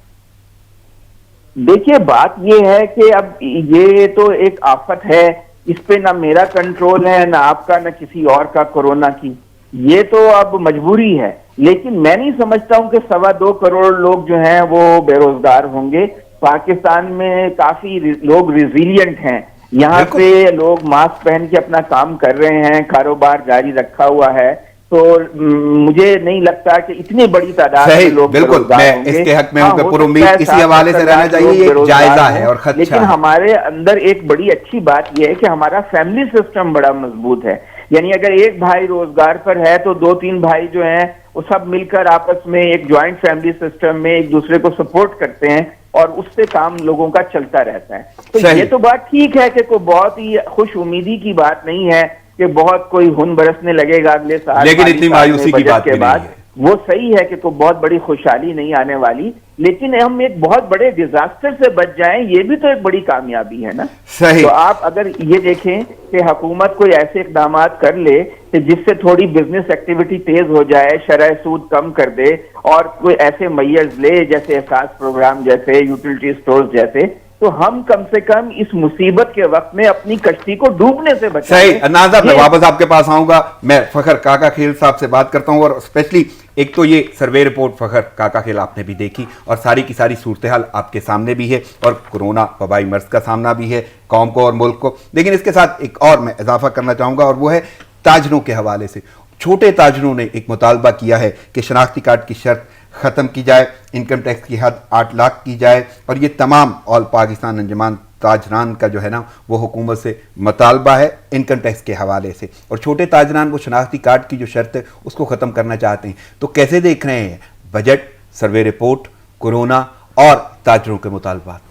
دیکھیے بات یہ ہے کہ اب یہ تو ایک آفت ہے, اس پہ نہ میرا کنٹرول ہے نہ آپ کا نہ کسی اور کا کورونا کی, یہ تو اب مجبوری ہے. لیکن میں نہیں سمجھتا ہوں کہ 2.25 کروڑ لوگ جو ہیں وہ بے روزگار ہوں گے. پاکستان میں کافی لوگ ریزیلینٹ ہیں, یہاں پہ لوگ ماسک پہن کے اپنا کام کر رہے ہیں, کاروبار جاری رکھا ہوا ہے. تو مجھے نہیں لگتا کہ اتنی بڑی تعداد میں لوگ بالکل میں اس کے حق میں ہوں کہ پر امید اسی حوالے سے رہنا چاہیے, یہ جائزہ ہے اور خدشہ. لیکن ہمارے اندر ایک بڑی اچھی بات یہ ہے کہ ہمارا فیملی سسٹم بڑا مضبوط ہے. یعنی اگر ایک بھائی روزگار پر ہے تو 2-3 بھائی جو ہیں وہ سب مل کر آپس میں ایک جوائنٹ فیملی سسٹم میں ایک دوسرے کو سپورٹ کرتے ہیں اور اس سے کام لوگوں کا چلتا رہتا ہے. تو یہ تو بات ٹھیک ہے کہ کوئی بہت ہی خوش امیدی کی بات نہیں ہے کہ بہت کوئی ہن برسنے لگے گا اگلے سال, لیکن اتنی مایوسی کی بات کے بعد وہ صحیح ہے کہ کوئی بہت بڑی خوشحالی نہیں آنے والی, لیکن ہم ایک بہت بڑے ڈیزاسٹر سے بچ جائیں یہ بھی تو ایک بڑی کامیابی ہے نا. صحیح. تو آپ اگر یہ دیکھیں کہ حکومت کوئی ایسے اقدامات کر لے کہ جس سے تھوڑی بزنس ایکٹیویٹی تیز ہو جائے, شرح سود کم کر دے, اور کوئی ایسے میئرز لے جیسے احساس پروگرام جیسے, یوٹیلیٹی سٹورز جیسے, تو ہم کم سے کم اس مصیبت کے وقت میں اپنی کشتی کو ڈوبنے سے بچائیں. صحیح. عدنان صاحب میں واپس آپ کے پاس آؤں گا, میں فخر کاکا کھیل صاحب سے بات کرتا ہوں, اور اسپیشلی ایک تو یہ سروے رپورٹ فخر کاکا کھیل آپ نے بھی دیکھی اور ساری کی ساری صورتحال آپ کے سامنے بھی ہے, اور کورونا وبائی مرض کا سامنا بھی ہے قوم کو اور ملک کو. لیکن اس کے ساتھ ایک اور میں اضافہ کرنا چاہوں گا, اور وہ ہے تاجروں کے حوالے سے. چھوٹے تاجروں نے ایک مطالبہ کیا ہے کہ شناختی کارڈ کی شرط ختم کی جائے, انکم ٹیکس کی حد 8 لاکھ کی جائے, اور یہ تمام آل پاکستان انجمان تاجران کا جو ہے نا وہ حکومت سے مطالبہ ہے انکم ٹیکس کے حوالے سے. اور چھوٹے تاجران وہ شناختی کارڈ کی جو شرط ہے اس کو ختم کرنا چاہتے ہیں. تو کیسے دیکھ رہے ہیں بجٹ, سروے رپورٹ, کورونا اور تاجروں کے مطالبات؟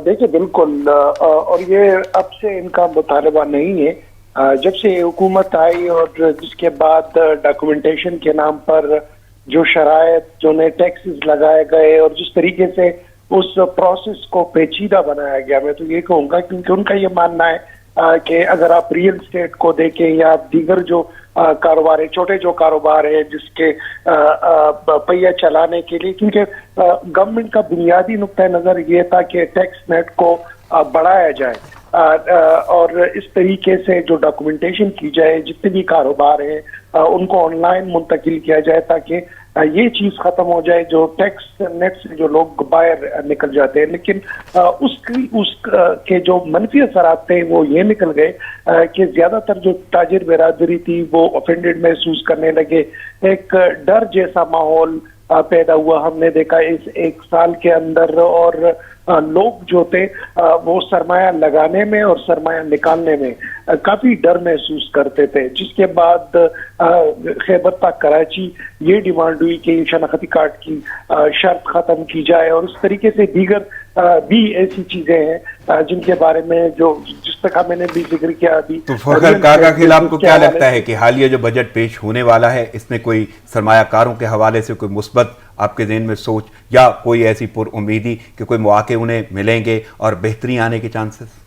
دیکھیں بالکل, اور یہ اب سے ان کا مطالبہ نہیں ہے. جب سے حکومت آئی اور جس کے بعد ڈاکومنٹیشن کے نام پر جو شرائط, جو نئے ٹیکسز لگائے گئے اور جس طریقے سے اس پروسیس کو پیچیدہ بنایا گیا, میں تو یہ کہوں گا کیونکہ ان کا یہ ماننا ہے کہ اگر آپ ریئل اسٹیٹ کو دیکھیں یا دیگر جو کاروبار ہے, چھوٹے جو کاروبار ہے جس کے پہیہ چلانے کے لیے, کیونکہ گورنمنٹ کا بنیادی نقطہ نظر یہ تھا کہ ٹیکس نیٹ کو بڑھایا جائے اور اس طریقے سے جو ڈاکومنٹیشن کی جائے, جتنے بھی کاروبار ہیں ان کو آن لائن منتقل کیا جائے تاکہ یہ چیز ختم ہو جائے جو ٹیکس نیٹ سے جو لوگ باہر نکل جاتے ہیں. لیکن اس کے جو منفی اثرات تھے وہ یہ نکل گئے کہ زیادہ تر جو تاجر برادری تھی وہ افینڈڈ محسوس کرنے لگے, ایک ڈر جیسا ماحول پیدا ہوا ہم نے دیکھا اس 1 سال کے اندر. اور لوگ جو تھے وہ سرمایہ لگانے میں اور سرمایہ نکالنے میں کافی ڈر محسوس کرتے تھے, جس کے بعد خیبر تک کراچی یہ ڈیمانڈ ہوئی کہ شناختی کارڈ کی شرط ختم کی جائے اور اس طریقے سے دیگر بھی ایسی چیزیں ہیں جن کے بارے میں جس طرح میں نے بھی ذکر کیا ابھی. تو فخر کاکا خیل آپ کو کیا لگتا ہے کہ حالیہ جو بجٹ پیش ہونے والا ہے اس میں کوئی سرمایہ کاروں کے حوالے سے کوئی مثبت آپ کے ذہن میں سوچ یا کوئی ایسی پر امیدی کہ کوئی مواقع انہیں ملیں گے اور بہتری آنے کے چانسز؟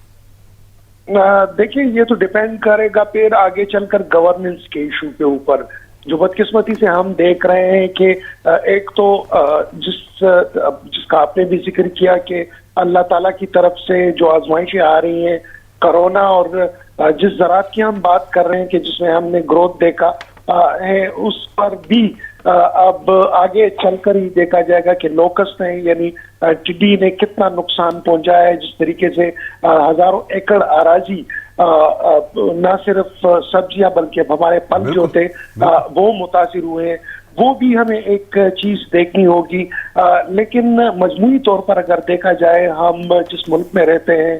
دیکھیں یہ تو ڈیپینڈ کرے گا پھر آگے چل کر گورننس کے ایشو کے اوپر. جو بدقسمتی سے ہم دیکھ رہے ہیں کہ ایک تو جس کا آپ نے بھی ذکر کیا کہ اللہ تعالیٰ کی طرف سے جو آزمائشیں آ رہی ہیں کرونا اور جس زراعت کی ہم بات کر رہے ہیں کہ جس میں ہم نے گروتھ دیکھا ہے اس پر بھی اب آگے چل کر ہی دیکھا جائے گا کہ لوکسٹ ہیں یعنی ٹڈی نے کتنا نقصان پہنچایا ہے. جس طریقے سے ہزاروں ایکڑ اراضی نہ صرف سبزیاں بلکہ ہمارے پھل جو تھے وہ متاثر ہوئے ہیں. وہ بھی ہمیں ایک چیز دیکھنی ہوگی. لیکن مجموعی طور پر اگر دیکھا جائے ہم جس ملک میں رہتے ہیں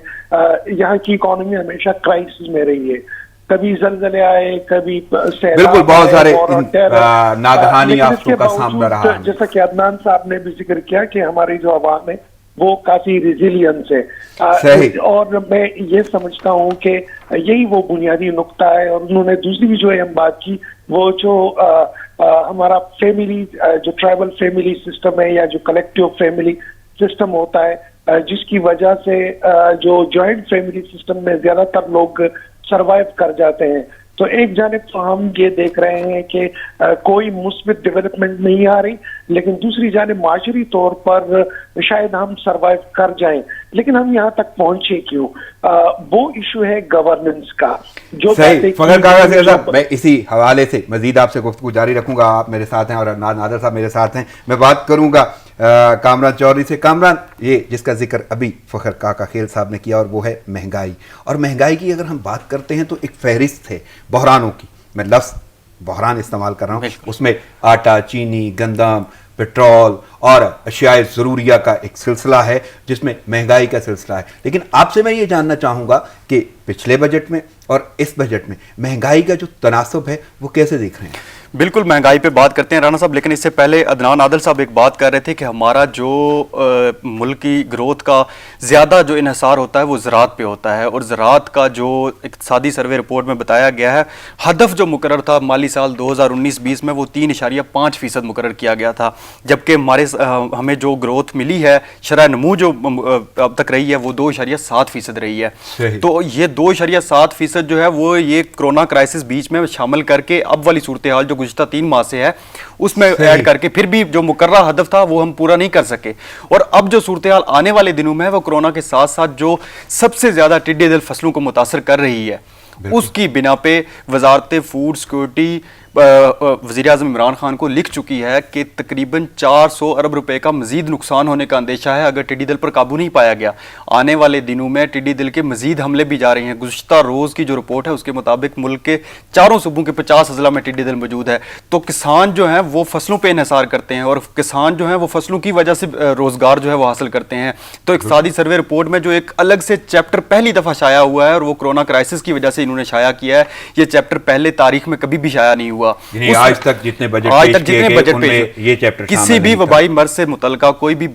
یہاں کی اکانومی ہمیشہ کرائسس میں رہی ہے. کبھی زلزلے آئے, کبھی بالکل بہت سارے ناگہانی آفتوں کا سامنا رہا ہے. جیسا کہ عدنان صاحب نے بھی ذکر کیا کہ ہماری جو عوام ہے وہ کافی ریزیلینس ہے. اور میں یہ سمجھتا ہوں کہ یہی وہ بنیادی نقطہ ہے. اور انہوں نے دوسری بھی جو ہے ہم بات کی وہ جو ہمارا فیملی جو ٹرائبل فیملی سسٹم ہے یا جو کلیکٹیو فیملی سسٹم ہوتا ہے جس کی وجہ سے جو جوائنٹ فیملی سسٹم میں زیادہ تر لوگ سروائیو کر جاتے ہیں. تو ایک جانب تو ہم یہ دیکھ رہے ہیں کہ کوئی مثبت ڈیولپمنٹ نہیں آ رہی, لیکن دوسری جانب معاشری طور پر شاید ہم سروائیو کر جائیں, لیکن ہم یہاں تک پہنچے کیوں؟ وہ ایشو ہے گورننس کا. جو صحیح. فخر کاکا خیل صاحب میں اسی حوالے سے مزید آپ سے گفتگو جاری رکھوں گا. آپ میرے ساتھ ہیں اور نادر صاحب میرے ساتھ ہیں. میں بات کروں گا کامران چودھری سے. کامران, یہ جس کا ذکر ابھی فخر کاکا خیل صاحب نے کیا اور وہ ہے مہنگائی. اور مہنگائی کی اگر ہم بات کرتے ہیں تو ایک فہرست ہے بحرانوں کی. میں لفظ بحران استعمال کر رہا ہوں. اس میں آٹا, چینی, گندم, پیٹرول اور اشیاء ضروریہ کا ایک سلسلہ ہے جس میں مہنگائی کا سلسلہ ہے. لیکن آپ سے میں یہ جاننا چاہوں گا کہ پچھلے بجٹ میں اور اس بجٹ میں مہنگائی کا جو تناسب ہے وہ کیسے دیکھ رہے ہیں؟ بالکل مہنگائی پہ بات کرتے ہیں رانا صاحب, لیکن اس سے پہلے عدنان عادل صاحب ایک بات کر رہے تھے کہ ہمارا جو ملک کی گروتھ کا زیادہ جو انحصار ہوتا ہے وہ زراعت پہ ہوتا ہے. اور زراعت کا جو اقتصادی سروے رپورٹ میں بتایا گیا ہے ہدف جو مقرر تھا مالی سال 2019-20 میں وہ 3.5% مقرر کیا گیا تھا, جبکہ ہمیں جو گروتھ ملی ہے شرح نمو جو اب تک رہی ہے وہ 2.7% رہی ہے. تو یہ 2.7% جو ہے وہ یہ کرونا کرائسس بیچ میں شامل کر کے اب والی صورتحال جو گزشتہ 3 ماہ سے ہے اس میں ایڈ کر کے پھر بھی جو مقررہ ہدف تھا وہ ہم پورا نہیں کر سکے. اور اب جو صورتحال آنے والے دنوں میں ہے وہ کرونا کے ساتھ ساتھ جو سب سے زیادہ ٹڈی دل فصلوں کو متاثر کر رہی ہے اس کی بنا پہ وزارت فوڈ سیکورٹی وزیر اعظم عمران خان کو لکھ چکی ہے کہ تقریباً 400 ارب روپے کا مزید نقصان ہونے کا اندیشہ ہے اگر ٹڈی دل پر قابو نہیں پایا گیا. آنے والے دنوں میں ٹڈی دل کے مزید حملے بھی جا رہے ہیں. گزشتہ روز کی جو رپورٹ ہے اس کے مطابق ملک کے 4 صوبوں کے 50 اضلاع میں ٹڈی دل موجود ہے. تو کسان جو ہیں وہ فصلوں پہ انحصار کرتے ہیں اور کسان جو ہیں وہ فصلوں کی وجہ سے روزگار جو ہے وہ حاصل کرتے ہیں. تو اقتصادی سروے رپورٹ میں جو ایک الگ سے چیپٹر پہلی دفعہ شائع ہوا ہے اور وہ کرونا کرائسس کی وجہ سے انہوں نے شائع کیا ہے. یہ چیپٹر پہلے تاریخ میں کبھی بھی شائع نہیں ہوا. آج تک جتنے بجٹ یہ چیپٹر کسی بھی وبائی مرض سے متعلقہ کوئی بھی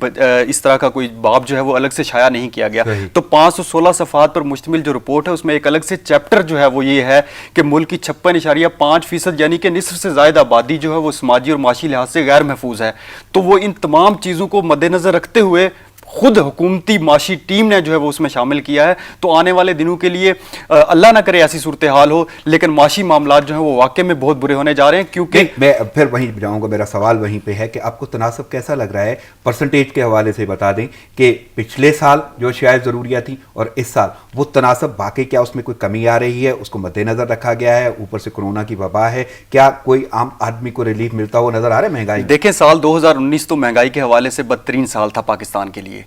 اس طرح کا کوئی باب جو ہے وہ الگ سے شائع نہیں کیا گیا. تو 516 صفحات پر مشتمل جو رپورٹ ہے اس میں ایک الگ سے چیپٹر جو ہے وہ یہ ہے کہ ملک کی 56.5% یعنی کہ نصف سے زائد آبادی جو ہے وہ سماجی اور معاشی لحاظ سے غیر محفوظ ہے. تو وہ ان تمام چیزوں کو مد نظر رکھتے ہوئے خود حکومتی معاشی ٹیم نے جو ہے وہ اس میں شامل کیا ہے. تو آنے والے دنوں کے لیے اللہ نہ کرے ایسی صورتحال ہو, لیکن معاشی معاملات جو ہیں وہ واقع میں بہت برے ہونے جا رہے ہیں. کیونکہ میں پھر وہیں جاؤں گا, میرا سوال وہیں پہ ہے کہ آپ کو تناسب کیسا لگ رہا ہے؟ پرسنٹیج کے حوالے سے بتا دیں کہ پچھلے سال جو شاید ضروریات تھیں اور اس سال وہ تناسب واقعی کیا اس میں کوئی کمی آ رہی ہے؟ اس کو مد نظر رکھا گیا ہے, اوپر سے کرونا کی وبا ہے, کیا کوئی عام آدمی کو ریلیف ملتا ہوا نظر آ رہا ہے مہنگائی؟ دیکھیں سال 2019 تو مہنگائی کے حوالے سے بدترین سال تھا پاکستان کے لیے.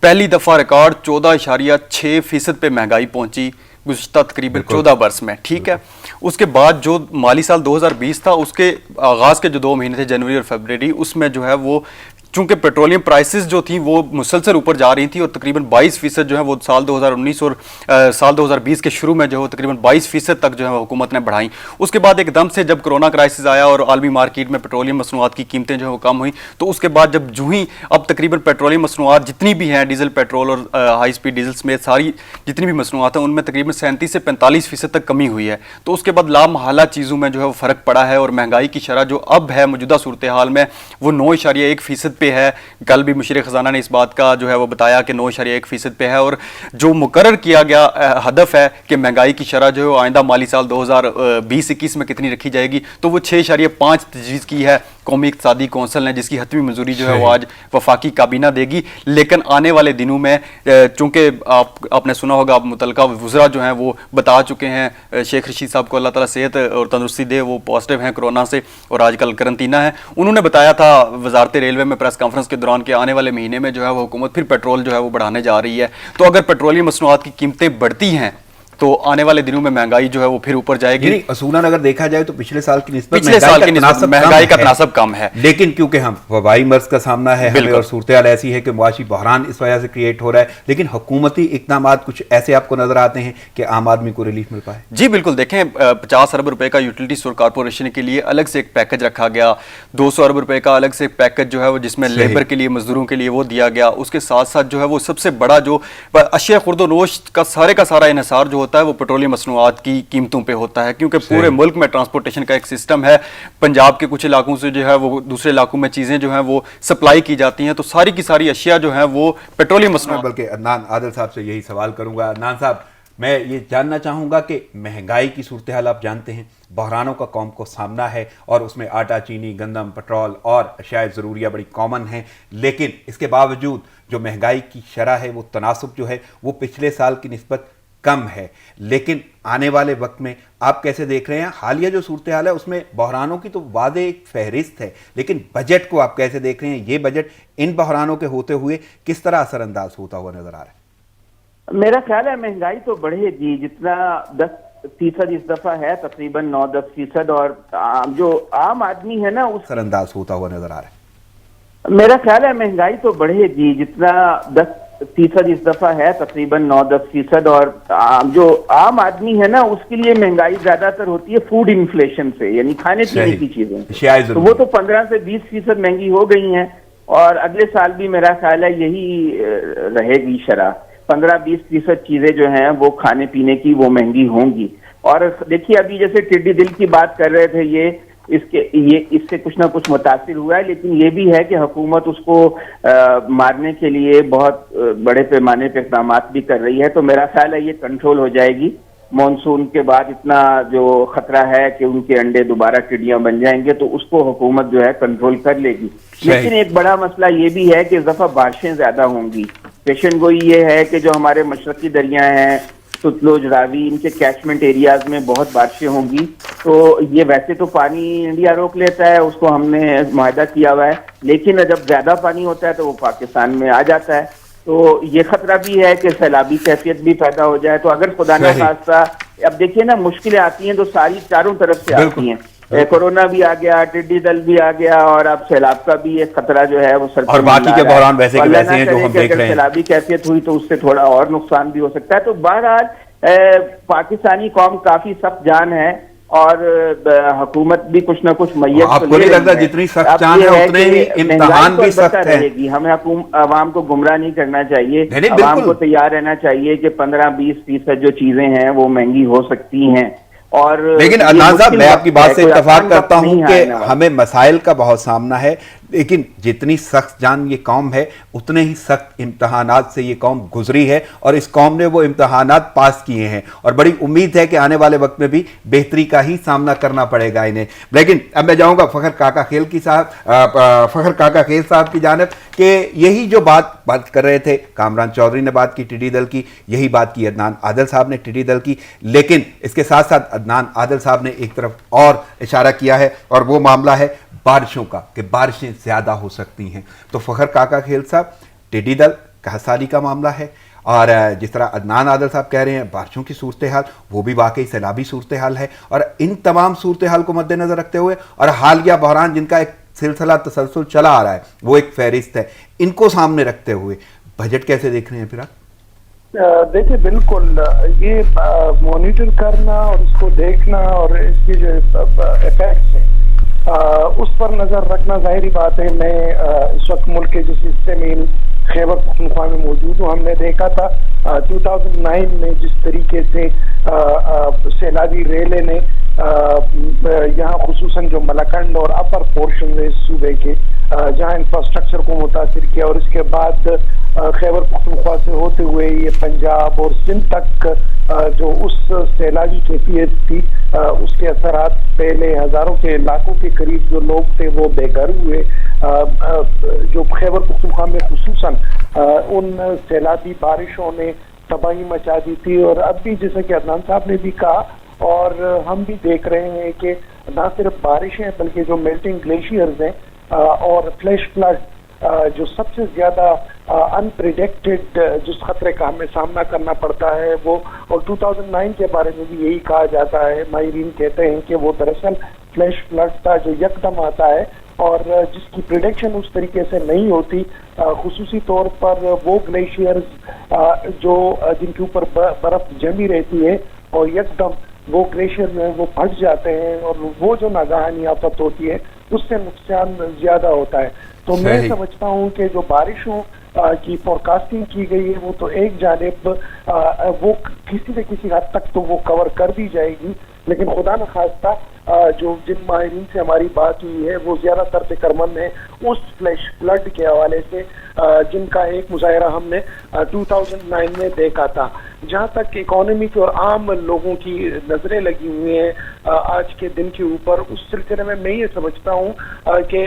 پہلی دفعہ ریکارڈ 14.6% پہ مہنگائی پہنچی گزشتہ تقریباً 14 برس میں. ٹھیک ہے, اس کے بعد جو مالی سال 2020 تھا اس کے آغاز کے جو 2 مہینے تھے جنوری اور فیبرری, اس میں جو ہے وہ چونکہ پیٹرولیم پرائسز جو تھیں وہ مسلسل اوپر جا رہی تھیں اور تقریباً 22% جو ہے وہ سال 2019 اور سال 2020 کے شروع میں جو ہے تقریباً 22% تک جو ہے حکومت نے بڑھائیں. اس کے بعد ایک دم سے جب کرونا کرائسس آیا اور عالمی مارکیٹ میں پیٹرولیم مصنوعات کی قیمتیں جو ہے وہ کم ہوئیں, تو اس کے بعد جب جو ہی اب تقریباً پیٹرولیم مصنوعات جتنی بھی ہیں, ڈیزل پیٹرول اور ہائی اسپیڈ ڈیزل سمیت ساری جتنی بھی مصنوعات ہیں ان میں تقریباً 37 سے 45% تک کمی ہوئی ہے. تو اس کے بعد لامحالہ چیزوں میں جو ہے وہ فرق پڑا ہے اور مہنگائی کی شرح جو اب ہے موجودہ صورتحال میں وہ 9.1% پہ ہے. کل بھی مشیر خزانہ نے اس بات کا جو ہے وہ بتایا کہ 9.1% پہ ہے, اور جو مقرر کیا گیا ہدف ہے کہ مہنگائی کی شرح جو ہے آئندہ مالی سال 2020-21 میں کتنی رکھی جائے گی, تو وہ 6.5 تجویز کی ہے قومی اقتصادی کونسل نے, جس کی حتمی منظوری جو ہے وہ آج وفاقی کابینہ دے گی. لیکن آنے والے دنوں میں چونکہ آپ نے سنا ہوگا, متعلقہ وزراء جو ہیں وہ بتا چکے ہیں, شیخ رشید صاحب کو اللہ تعالیٰ صحت اور تندرستی دے, وہ پازیٹیو ہیں کرونا سے اور آج کل کرنٹینہ ہیں. انہوں نے بتایا تھا وزارت ریلوے میں پریس کانفرنس کے دوران کہ آنے والے مہینے میں جو ہے وہ حکومت پھر پیٹرول جو ہے وہ بڑھانے جا رہی ہے. تو اگر پیٹرولیم مصنوعات کی قیمتیں بڑھتی ہیں تو آنے والے دنوں میں مہنگائی جو ہے وہ پھر اوپر جائے گی. اصولاً اگر دیکھا جائے تو پچھلے سال کی نسبت مہنگائی کا تناسب کم ہے, لیکن کیونکہ ہم وبائی مرض کا سامنا ہے ہمیں اور صورتحال ایسی ہے کہ معاشی بحران اس وجہ سے کریٹ ہو رہا ہے, لیکن حکومتی اقدامات کچھ ایسے آپ کو نظر آتے ہیں کہ عام آدمی کو ریلیف مل پائے؟ جی بالکل, دیکھیں 50 ارب روپے کا یوٹیلیٹیز اور کارپوریشن کے لیے الگ سے ایک پیکج رکھا گیا, 200 ارب روپے کا الگ سے ایک پیکج جو ہے وہ جس میں لیبر کے لیے, مزدوروں کے لیے وہ دیا گیا. اس کے ساتھ ساتھ جو ہے وہ سب سے بڑا جو اشیاء خرد و نوش کا سارا انحصار جو ہوتا ہے وہ پیٹرولیم مصنوعات کی قیمتوں پہ ہوتا ہے, کیونکہ پورے ملک میں ٹرانسپورٹیشن کا ایک سسٹم ہے. پنجاب کے کچھ علاقوں سے جو ہے وہ دوسرے علاقوں میں چیزیں جو ہیں وہ سپلائی کی جاتی ہیں, تو ساری کی ساری اشیاء جو ہیں وہ پیٹرولیم مصنوعات. بلکہ عدنان عادل صاحب سے یہی سوال کروں گا. عدنان صاحب, میں یہ جاننا چاہوں گا کہ مہنگائی کی صورتحال آپ جانتے ہیں, بحرانوں کا قوم کو سامنا ہے اور اس میں آٹا, چینی, گندم, پٹرول اور اشیاء ضروریہ بڑی کامن ہیں, لیکن اس کے باوجود جو مہنگائی کی شرح ہے وہ تناسب جو ہے وہ پچھلے سال کی نسبت کم ہے. لیکن آنے والے وقت میں آپ کیسے دیکھ رہے ہیں حالیہ جو صورتحال ہے؟ اس میں بحرانوں کی تو واضح ایک فہرست ہے, لیکن بجٹ کو آپ کیسے دیکھ رہے ہیں؟ یہ بجٹ ان بحرانوں کے ہوتے ہوئے کس طرح اثر انداز ہوتا ہوا نظر آ رہا ہے؟ میرا خیال ہے مہنگائی تو بڑھے گی, جتنا 10% اس دفعہ ہے تقریباً 9-10%, اور جو عام آدمی ہے نا اس اثر انداز ہوتا ہوا نظر آ رہا ہے. میرا خیال ہے مہنگائی تو بڑھے گی, جتنا 10% اس دفعہ ہے تقریباً 9-10%, اور جو عام آدمی ہے نا اس کے لیے مہنگائی زیادہ تر ہوتی ہے فوڈ انفلیشن سے, یعنی کھانے پینے کی چیزیں, تو وہ تو 15 سے 20% مہنگی ہو گئی ہیں, اور اگلے سال بھی میرا خیال ہے یہی رہے گی شرح. 15-20% چیزیں جو ہیں وہ کھانے پینے کی وہ مہنگی ہوں گی. اور دیکھیے ابھی جیسے ٹڈی دل کی بات کر رہے تھے, یہ اس سے کچھ نہ کچھ متاثر ہوا ہے, لیکن یہ بھی ہے کہ حکومت اس کو مارنے کے لیے بہت بڑے پیمانے پہ اقدامات بھی کر رہی ہے. تو میرا خیال ہے یہ کنٹرول ہو جائے گی. مانسون کے بعد اتنا جو خطرہ ہے کہ ان کے انڈے دوبارہ ٹڈیاں بن جائیں گے, تو اس کو حکومت جو ہے کنٹرول کر لے گی. لیکن ایک بڑا مسئلہ یہ بھی ہے کہ اس دفعہ بارشیں زیادہ ہوں گی. پیشن گوئی یہ ہے کہ جو ہمارے مشرقی دریا ہیں, ستلج, راوی, ان کے کیچمنٹ ایریاز میں بہت بارشیں ہوں گی. تو یہ ویسے تو پانی انڈیا روک لیتا ہے, اس کو ہم نے معاہدہ کیا ہوا ہے, لیکن جب زیادہ پانی ہوتا ہے تو وہ پاکستان میں آ جاتا ہے. تو یہ خطرہ بھی ہے کہ سیلابی کیفیت بھی پیدا ہو جائے. تو اگر خدا نہ خواستہ, اب دیکھیے نا مشکلیں آتی ہیں تو ساری چاروں طرف سے آتی ہیں. کورونا بھی آ گیا, ٹڈی دل بھی آ گیا, اور اب سیلاب کا بھی ایک خطرہ جو ہے وہ سر, اور باقی کے بحران ویسے کے ویسے ہیں جو ہم دیکھ رہے ہیں. سیلابی کیفیت ہوئی تو اس سے تھوڑا اور نقصان بھی ہو سکتا ہے. تو بہرحال پاکستانی قوم کافی سخت جان ہے, اور حکومت بھی کچھ نہ کچھ میسر. آپ کو نہیں لگتا جتنی سخت جان ہے اتنے ہی امتحان بھی سخت ہے؟ ہمیں عوام کو گمراہ نہیں کرنا چاہیے, عوام کو تیار رہنا چاہیے کہ 15-20% جو چیزیں ہیں وہ مہنگی ہو سکتی ہیں. اور لیکن عدنان صاحب, میں آپ کی بات سے اتفاق کرتا ہوں کہ ہمیں مسائل کا بہت سامنا ہے, لیکن جتنی سخت جان یہ قوم ہے اتنے ہی سخت امتحانات سے یہ قوم گزری ہے, اور اس قوم نے وہ امتحانات پاس کیے ہیں, اور بڑی امید ہے کہ آنے والے وقت میں بھی بہتری کا ہی سامنا کرنا پڑے گا انہیں. لیکن اب میں جاؤں گا فخر کاکا خیل صاحب کی جانب, کہ یہی جو بات کر رہے تھے, کامران چودھری نے بات کی ٹڈی دل کی, یہی بات کی عدنان عادل صاحب نے ٹڈی دل کی, لیکن اس کے ساتھ ساتھ عدنان عادل صاحب نے ایک طرف اور اشارہ کیا ہے, اور وہ معاملہ ہے بارشوں کا, کہ بارشیں زیادہ ہو سکتی ہیں. تو فخر کاکا خیل صاحب, ٹڈی دل قحط کا معاملہ ہے, اور جس طرح عدنان عادل صاحب کہہ رہے ہیں بارشوں کی صورتحال, وہ بھی واقعی سیلابی صورتحال ہے, اور ان تمام صورتحال کو مد نظر رکھتے ہوئے اور حالیہ بحران جن کا ایک सिलसिला तसलसल चला आ रहा है, वो एक फहरिस्त है, इनको सामने रखते हुए बजट कैसे देख रहे हैं फिर आप? देखिए बिल्कुल ये मॉनिटर करना और इसको देखना और इसके जो इफेक्ट्स हैं उस पर नजर रखना जाहिर बात है। मैं इस वक्त मुल्क के जिस हिस्से में खैबर पख्तूनख्वा में मौजूद हूँ, हमने देखा था 2009 में जिस तरीके से सैलाबी रेले ने यहाँ खुसूसन जो मलकंड और अपर पोर्शन है इस सूबे के जहाँ इंफ्रास्ट्रक्चर को मुतासिर किया, और इसके बाद खैबर पख्तूनख्वा से होते हुए ये पंजाब और सिंध तक जो उस सैलाबी कैफियत थी उसके असरात पहले हजारों के लाखों के करीब जो लोग थे वो बेघर हुए। जो खैबर पख्तूनख्वा में खुसूसन उन सैलाबी बारिशों ने तबाही मचा दी थी, और अब भी जैसा कि अदनान साहब ने भी कहा और हम भी देख रहे हैं कि न सिर्फ बारिशें बल्कि जो मेल्टिंग ग्लेशियर्स हैं और फ्लैश फ्लड जो सबसे ज्यादा अनप्रिडिक्टेड जिस खतरे का हमें सामना करना पड़ता है वो, और 2009 के बारे में भी यही कहा जाता है, माहिरीन कहते हैं कि वो दरअसल फ्लैश फ्लड था जो यकदम आता है और जिसकी प्रिडिक्शन उस तरीके से नहीं होती, खुसूसी तौर पर वो ग्लेशियर्स जो जिनके ऊपर बर्फ जमी रहती है और यकदम वो ग्लेशियर में वो फट जाते हैं और वो जो नागाहानी आफत होती है उससे नुकसान ज्यादा होता है। तो मैं समझता हूँ कि जो बारिशों की फोरकास्टिंग की गई है वो तो एक जानिब वो किसी न किसी हद तक तो वो कवर कर दी जाएगी, लेकिन खुदा न खास्ता जो जिन माहिरीन से हमारी बात हुई है वो ज्यादातर फिक्रमंद है उस फ्लैश फ्लड के हवाले से जिनका एक मुजाहरा हमने 2009 में देखा था। जहाँ तक इकोनॉमिक और आम लोगों की नजरें लगी हुई हैं आज के दिन के ऊपर, उस सिलसिले में मैं ये समझता हूँ कि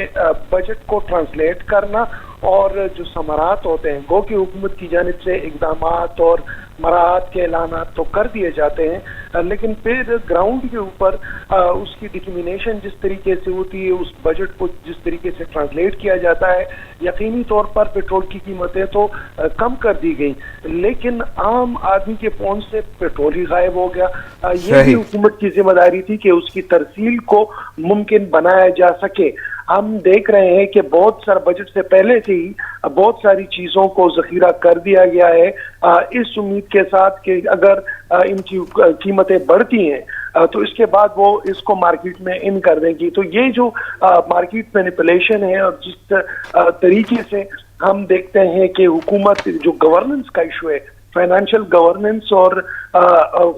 बजट को ट्रांसलेट करना और जो समारात होते हैं गो की हुकूमत की जानिब से इक़दामात और मराहत के ऐलानात तो कर दिए जाते हैं, लेकिन फिर ग्राउंड के ऊपर उसकी डिटर्मिनेशन जिस तरीके से होती है, उस बजट को जिस तरीके से ट्रांसलेट किया जाता है, यकीनी तौर पर पेट्रोल की कीमतें तो कम कर दी गई, लेकिन आम आदमी के फोन से पेट्रोल ही गायब हो गया। ये भी हुकूमत की जिम्मेदारी थी कि उसकी तरसील को मुमकिन बनाया जा सके। हम देख रहे हैं कि बहुत सारा बजट से पहले से ही बहुत सारी चीजों को जखीरा कर दिया गया है इस उम्मीद के साथ कि अगर इनकी कीमतें बढ़ती हैं तो इसके बाद वो इसको मार्केट में इन कर देंगी। तो ये जो मार्केट मैनिपुलेशन है और जिस तरीके से हम देखते हैं कि हुकूमत जो गवर्नेंस का इशू है, फाइनेंशियल गवर्नेंस और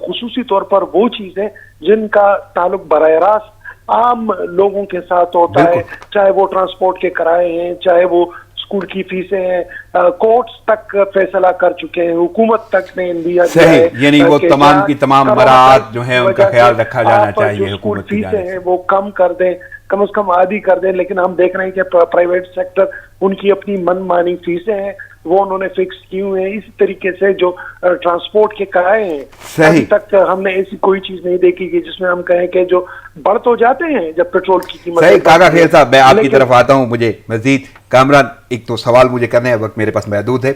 खुसूसी तौर पर वो चीजें जिनका ताल्लुक बराह रास्त आम लोगों के साथ होता है, चाहे वो ट्रांसपोर्ट के किराए हैं, चाहे वो स्कूल की फीसें हैं, कोर्ट्स तक फैसला कर चुके हैं, हुकूमत तक ने दिया सही, यानी वो तमाम की तमाम मराहत जो है उनका ख्याल रखा जाना चाहिए, हुकूमत की फीसें हैं वो कम कर दें, कम से कम आधी कर दें, लेकिन हम देख रहे हैं कि प्राइवेट सेक्टर उनकी अपनी मनमानी फीसें हैं वो उन्होंने फिक्स की हुई हैं। इसी तरीके से जो ट्रांसपोर्ट के किराए हैं अभी तक हमने ऐसी कोई चीज नहीं देखी कि जिसमें हम कहें कि जो बढ़ तो जाते हैं जब पेट्रोल की कीमत। सही काका खेल साहब, मैं आपकी तरफ आता हूं, मुझे मजीद कामरान एक तो सवाल मुझे करने हैं, वक्त मेरे पास महदूद है।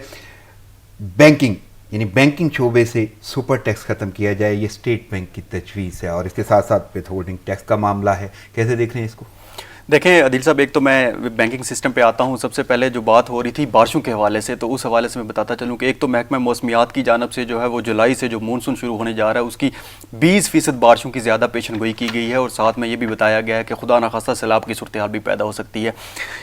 बैंकिंग यानी बैंकिंग शोबे से सुपर टैक्स खत्म किया जाए, ये स्टेट बैंक की तजवीज़ है और इसके साथ साथ विथ होल्डिंग टैक्स का मामला है, कैसे देख रहे हैं इसको? देखें अदिल साहब, एक तो मैं बैंकिंग सिस्टम पे आता हूँ। सबसे पहले जो बात हो रही थी बारिशों के हवाले से, तो उस हवाले से मैं बताता चलूँ कि एक तो महकमा मौसमियात की जानब से जो है वो जुलाई से जो मानसून शुरू होने जा रहा है उसकी 20% बारिशों की ज़्यादा पेशन गोई की गई है, और साथ में ये भी बताया गया है कि खुदा न खास्ता सैलाब की सूरत हाल भी पैदा हो सकती है।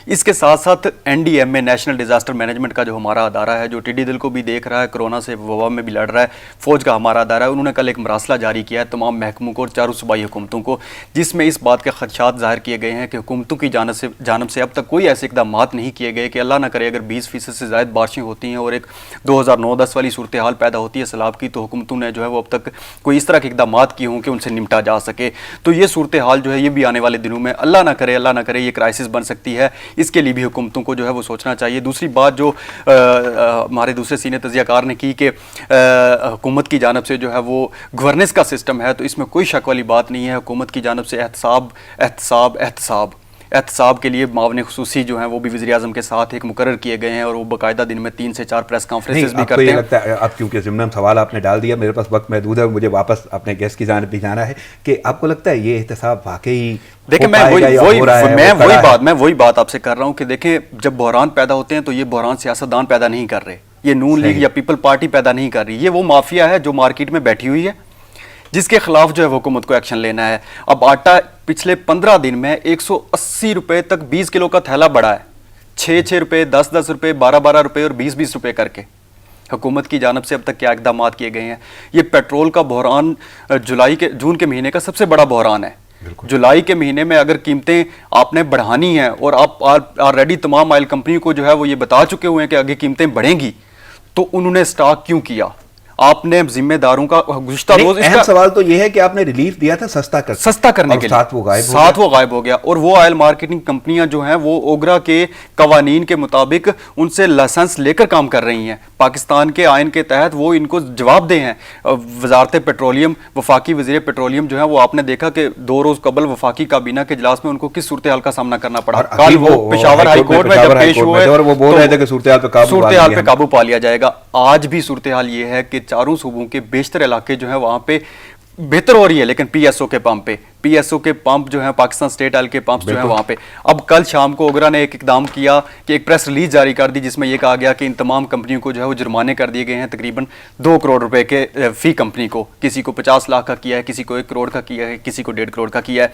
इसके साथ साथ NDMA नेशनल डिज़ास्टर मैनेजमेंट का जो हमारा अदारा है, जो टिड्डी दल को भी देख रहा है, कोरोना से वबा में भी लड़ रहा है, फ़ौज का हमारा अदारा है, उन्होंने कल एक मरासला जारी किया है तमाम महकमों को और चारों सूबाई हुकूमतों को, जिसमें इस बात के खदशात ज़ाहिर किए गए हैं कि हुकूमतों की जानब से अब तक कोई ऐसे इक़दामात नहीं किए गए कि अल्लाह ना करे अगर 20% से ज़ायद बारिशें होती हैं और एक 2009-10 वाली सूरत हाल पैदा होती है सैलाब की, तो हुकूमतों ने जो है वो अब तक कोई इस तरह के इक़दामात किए हों कि उनसे निपटा जा सके। तो ये सूरत हाल जो है ये भी आने वाले दिनों में अल्लाह ना करे ये क्राइसिस बन सकती है, इसके लिए भी हुकूमतों को जो है वो सोचना चाहिए। दूसरी बात जो हमारे दूसरे सीनियर तजियाकार ने की कि हुकूमत की जानब से जो है वो गवर्नेंस का सिस्टम है, तो इसमें कोई शक वाली बात नहीं है। हुकूमत की जानब से एहतसाब احتساب کے لیے معاون خصوصی جو ہیں وہ بھی وزیر اعظم کے ساتھ ایک مقرر کیے گئے ہیں اور وہ باقاعدہ دن میں 3 سے 4 پریس کانفرنسز بھی کرتے ہیں. لگتا ہے اب کیونکہ ضمن سوال آپ نے ڈال دیا, میرے پاس وقت محدود ہے, مجھے واپس اپنے گیسٹ کی جانب بھی جانا ہے, کہ آپ کو لگتا ہے یہ احتساب واقعی دیکھیں میں وہی بات آپ سے کر رہا ہوں کہ دیکھیں جب بحران پیدا ہوتے ہیں تو یہ بحران سیاستدان پیدا نہیں کر رہے, یہ نون لیگ یا پیپل پارٹی پیدا نہیں کر رہی, یہ وہ مافیا ہے جو مارکیٹ میں بیٹھی ہوئی ہے جس کے خلاف جو ہے حکومت کو ایکشن لینا ہے. اب آٹا پچھلے 15 دن میں 180 روپے تک 20 کلو کا تھیلا بڑھا ہے, 6 روپے, 10 روپے, 12 روپے اور 20 روپے کر کے. حکومت کی جانب سے اب تک کیا اقدامات کیے گئے ہیں؟ یہ پیٹرول کا بحران جون کے مہینے کا سب سے بڑا بحران ہے. جولائی کے مہینے میں اگر قیمتیں آپ نے بڑھانی ہیں اور آپ آلریڈی تمام آئل کمپنی کو جو ہے وہ یہ بتا چکے ہوئے ہیں کہ آگے قیمتیں بڑھیں گی, تو انہوں نے سٹاک کیوں کیا؟ آپ نے ذمہ داروں کا گزشتہ روز اہم سوال تو یہ ہے کہ آپ نے ریلیف دیا تھا سستا کرنے کے لیے, ساتھ وہ غائب ہو گیا. اور وہ آئل مارکیٹنگ کمپنیاں جو ہیں وہ اوگرا کے قوانین کے مطابق ان سے لائسنس لے کر کام کر رہی ہیں, پاکستان کے آئین کے تحت وہ ان کو جواب دہ ہیں. وزارت پیٹرولیم, وفاقی وزیر پیٹرولیم جو ہے وہ آپ نے دیکھا کہ 2 روز قبل وفاقی کابینہ کے اجلاس میں ان کو کس صورتحال کا سامنا کرنا پڑا. کل وہ پشاور ہائی کورٹ میں جب پیش ہوئے اور وہ بول رہے تھے کہ صورتحال پہ قابو پا لیا جائے گا. آج بھی صورتحال یہ ہے کہ چاروں صوبوں کے بیشتر علاقے جو ہیں وہاں پہ بہتر ہو رہی ہے, لیکن پی ایس او کے پمپ پہ, پی ایس او کے پمپ جو ہیں پاکستان اسٹیٹ آئل کے پمپس جو ہیں وہاں پہ. اب کل شام کو اوگرا نے ایک اقدام کیا کہ ایک پریس ریلیز جاری کر دی جس میں یہ کہا گیا کہ ان تمام کمپنیوں کو جو ہے وہ جرمانے کر دیے گئے ہیں تقریباً 2 کروڑ روپے کے فی کمپنی کو. کسی کو 50 لاکھ کا کیا ہے, کسی کو 1 کروڑ کا کیا ہے, کسی کو 1.5 کروڑ کا کیا ہے.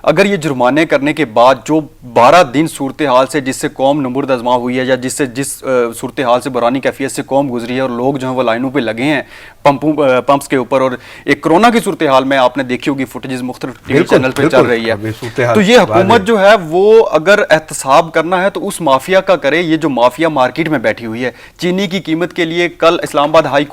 اگر یہ جرمانے کرنے کے بعد جو 12 دن صورتحال سے جس سے قوم نمبرد ازما ہوئی ہے یا جس صورتحال سے بحرانی کیفیت سے قوم گزری ہے اور لوگ جو ہیں وہ لائنوں پہ لگے ہیں پمپس کے اوپر, اور ایک کرونا کی صورتحال میں آپ نے دیکھی ہوگی فوٹیجز مختلف ٹی وی چینل پہ چل رہی ہے, تو یہ حکومت جو ہے وہ اگر احتساب کرنا ہے تو اس مافیا کا کرے, یہ جو مافیا مارکیٹ میں بیٹھی ہوئی ہے. چینی کی قیمت کے لیے کل اسلام آباد ہائی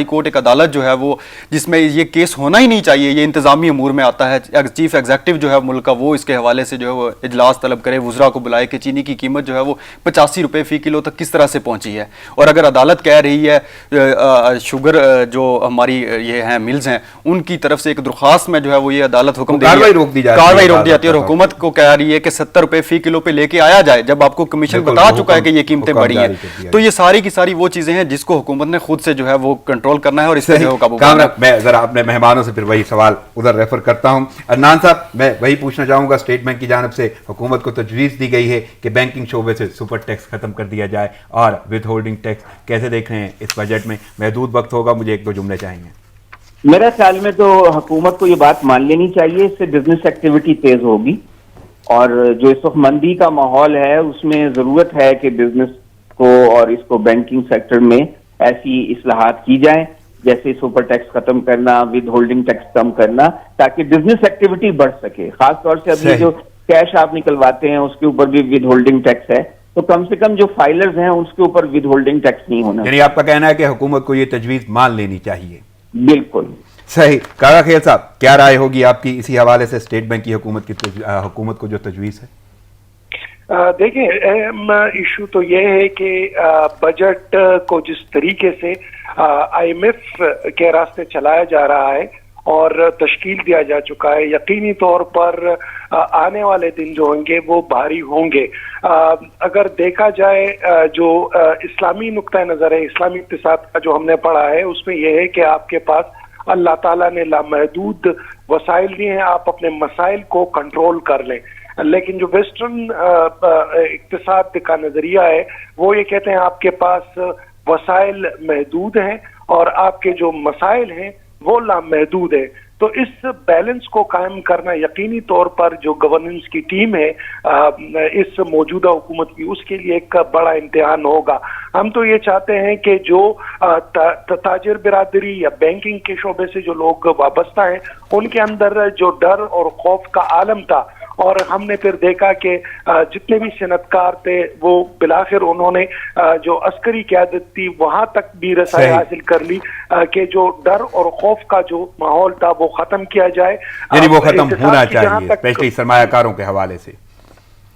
کورٹ ایک عدالت جو ہے وہ جس میں یہ کیس ہونا ہی نہیں چاہیے, یہ انتظامی امور میں آتا ہے, چیف ایگزیکٹو جو ہے ملک کا وہ اس کے حوالے سے جو ہے وہ اجلاس طلب کرے, وزراء کو بلائے کہ چینی کی قیمت جو ہے وہ 85 روپے فی کلو تک کس طرح سے پہنچی ہے. اور اگر عدالت کہہ رہی ہے شوگر جو ہماری یہ ہیں ملز ہیں ان کی طرف سے ایک درخواست میں جو ہے وہ یہ عدالت حکم دے کاروائی روک دی جاتی ہے, اور حکومت کو کہہ رہی ہے کہ 70 روپے فی کلو پہ لے کے آیا جائے, جب آپ کو کمیشن بتا چکا ہے کہ یہ قیمتیں بڑھی ہیں. تو یہ ساری کی ساری وہ چیزیں ہیں جس کو حکومت نے خود سے جو ہے وہ کنٹرول کرنا ہے اور اس پہ جو ہے قابو پانا ہے. میں ذرا اپنے مہمانوں سے پھر وہی سوال ادھر ریفر کرتا ہوں. عدنان صاحب, میں وہی پوچھنا چاہوں گا, اسٹیٹ بینک کی جانب سے حکومت کو تجویز دی گئی ہے کہ بینکنگ شعبے سے سپر ٹیکس ختم کر دیا جائے اور ود ہولڈنگ ٹیکس, کیسے دیکھ رہے ہیں اس بجٹ میں؟ محدود وقت ہوگا, مجھے 1-2 جملے چاہیے. میرا خیال میں تو حکومت کو یہ بات مان لینی چاہیے, اس سے بزنس ایکٹیویٹی تیز ہوگی, اور جو اس وقت مندی کا ماحول ہے اس میں ضرورت ہے کہ بزنس کو اور اس کو بینکنگ سیکٹر میں ایسی اصلاحات کی جائیں جیسے سپر ٹیکس ختم کرنا, ود ہولڈنگ ٹیکس کم کرنا, تاکہ بزنس ایکٹیویٹی بڑھ سکے. خاص طور سے اب یہ جو کیش آپ نکلواتے ہیں اس کے اوپر بھی ود ہولڈنگ ٹیکس ہے, تو کم سے کم جو فائلرز ہیں اس کے اوپر ود ہولڈنگ ٹیکس نہیں ہونا. یعنی آپ کا کہنا ہے کہ حکومت کو یہ تجویز مان لینی چاہیے. بالکل صحیح. کاغا خیل صاحب, کیا رائے ہوگی آپ کی اسی حوالے سے اسٹیٹ بینک کی حکومت کو جو تجویز ہے؟ دیکھیں, اہم ایشو تو یہ ہے کہ بجٹ کو جس طریقے سے آئی ایم ایف کے راستے چلایا جا رہا ہے اور تشکیل دیا جا چکا ہے, یقینی طور پر آنے والے دن جو ہوں گے وہ بھاری ہوں گے. اگر دیکھا جائے جو اسلامی نقطہ نظر ہے, اسلامی اقتصاد کا جو ہم نے پڑھا ہے, اس میں یہ ہے کہ آپ کے پاس اللہ تعالیٰ نے لامحدود وسائل دیے ہیں, آپ اپنے مسائل کو کنٹرول کر لیں. لیکن جو ویسٹرن اقتصاد کا نظریہ ہے وہ یہ کہتے ہیں آپ کے پاس وسائل محدود ہیں اور آپ کے جو مسائل ہیں وہ لامحدود ہیں. تو اس بیلنس کو قائم کرنا یقینی طور پر جو گورننس کی ٹیم ہے اس موجودہ حکومت کی, اس کے لیے ایک بڑا امتحان ہوگا. ہم تو یہ چاہتے ہیں کہ جو تاجر برادری یا بینکنگ کے شعبے سے جو لوگ وابستہ ہیں ان کے اندر جو ڈر اور خوف کا عالم تھا, اور ہم نے پھر دیکھا کہ جتنے بھی صنعت کار تھے وہ بلاخر انہوں نے جو عسکری قیادت تھی وہاں تک بھی رسائی حاصل کر لی کہ جو ڈر اور خوف کا جو ماحول تھا وہ ختم کیا جائے. یعنی وہ ختم ہونا چاہیے, اسپیشلی سرمایہ کاروں کے حوالے سے.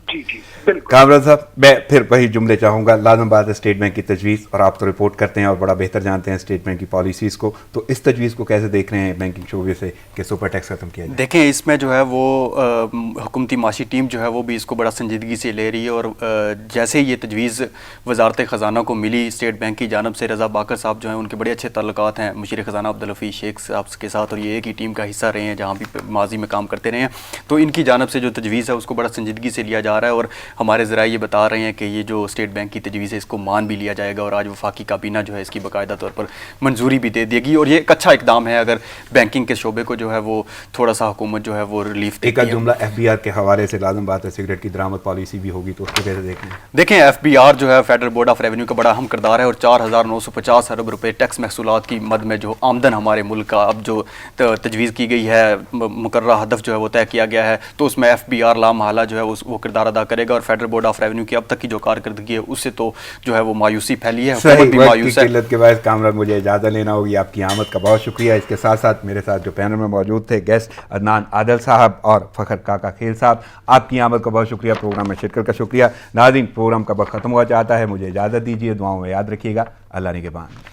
जी जी बिल्कुल। कामरान साहब, मैं फिर वही जुमले चाहूँगा, लाजम बात है स्टेट बैंक की तजवीज़, और आप तो रिपोर्ट करते हैं और बड़ा बेहतर जानते हैं स्टेट बैंक की पॉलिसीज़ को, तो इस तजवीज़ को कैसे देख रहे हैं बैंकिंग शोबे से कि सुपर टैक्स ख़त्म किया जाए? देखें, इसमें जो है वो हुकूमती माशी टीम जो है वो भी इसको बड़ा संजीदगी से ले रही है, और जैसे ही ये तजवीज़ वजारत ख़जाना को मिली स्टेट बैंक की जानब से, रज़ा बाकर साहब जो हैं उनके बड़े अच्छे ताल्लुकात हैं मुशीर ख़जाना अब्दुल हफीज़ शेख साहब के साथ, और ये एक ही टीम का हिस्सा रहे हैं जहाँ भी माजी में काम करते रहे हैं, तो इनकी जानब से जो तजवीज़ है उसको बड़ा संजीदगी से लिया जा रहा है, और हमारे ज़राए ये बता रहे हैं कि ये जो स्टेट बैंक की तजवीज़ है इसको मान भी लिया जाएगा, और आज वफाकी काबीना जो है इसकी बाकायदा तौर पर मंजूरी भी दे देगी, और ये एक अच्छा इकदाम है अगर बैंकिंग के शोबे को जो है वो थोड़ा सा हुकूमत जो है वो रिलीफ देती है। एक जुमला FBR के हवाले से, लाजम बात है सिगरेट की दरामद पॉलिसी भी होगी, तो उसको कैसे देख रहे हैं? देखें, FBR जो है फेडरल बोर्ड ऑफ रेवेन्यू का बड़ा अहम किरदार है, और 4,950 अरब रुपए टैक्स महसूलात की मद में जो आमदन हमारे मुल्क का अब जो तजवीज़ की गई है, मुकर्ररा हदफ जो है वो तय किया गया है, तो उसमें FBR लामहला जो है वो किरदार अदा करेगा, और फेडरल बोर्ड ऑफ रेवेन्यू की अब तक की जो कारकर्दगी है उससे तो जो है वो मायूसी फैली है, हुकूमत भी मायूस है। किल्लत के बाद कामरान मुझे इजाज़त लेना होगी, आपकी आमद का बहुत शुक्रिया। इसके साथ साथ मेरे साथ जो पैनल में मौजूद थे गेस्ट अदनान आदिल साहब और फ़खर काका खेल साहब, आपकी आमद का बहुत शुक्रिया, प्रोग्राम में शिरकत का शुक्रिया। नाज़रीन, प्रोग्राम का वक्त ख़त्म हुआ चाहता है, मुझे इजाज़त दीजिए, दुआओं में याद रखिएगा। अल्लाह निगहबान।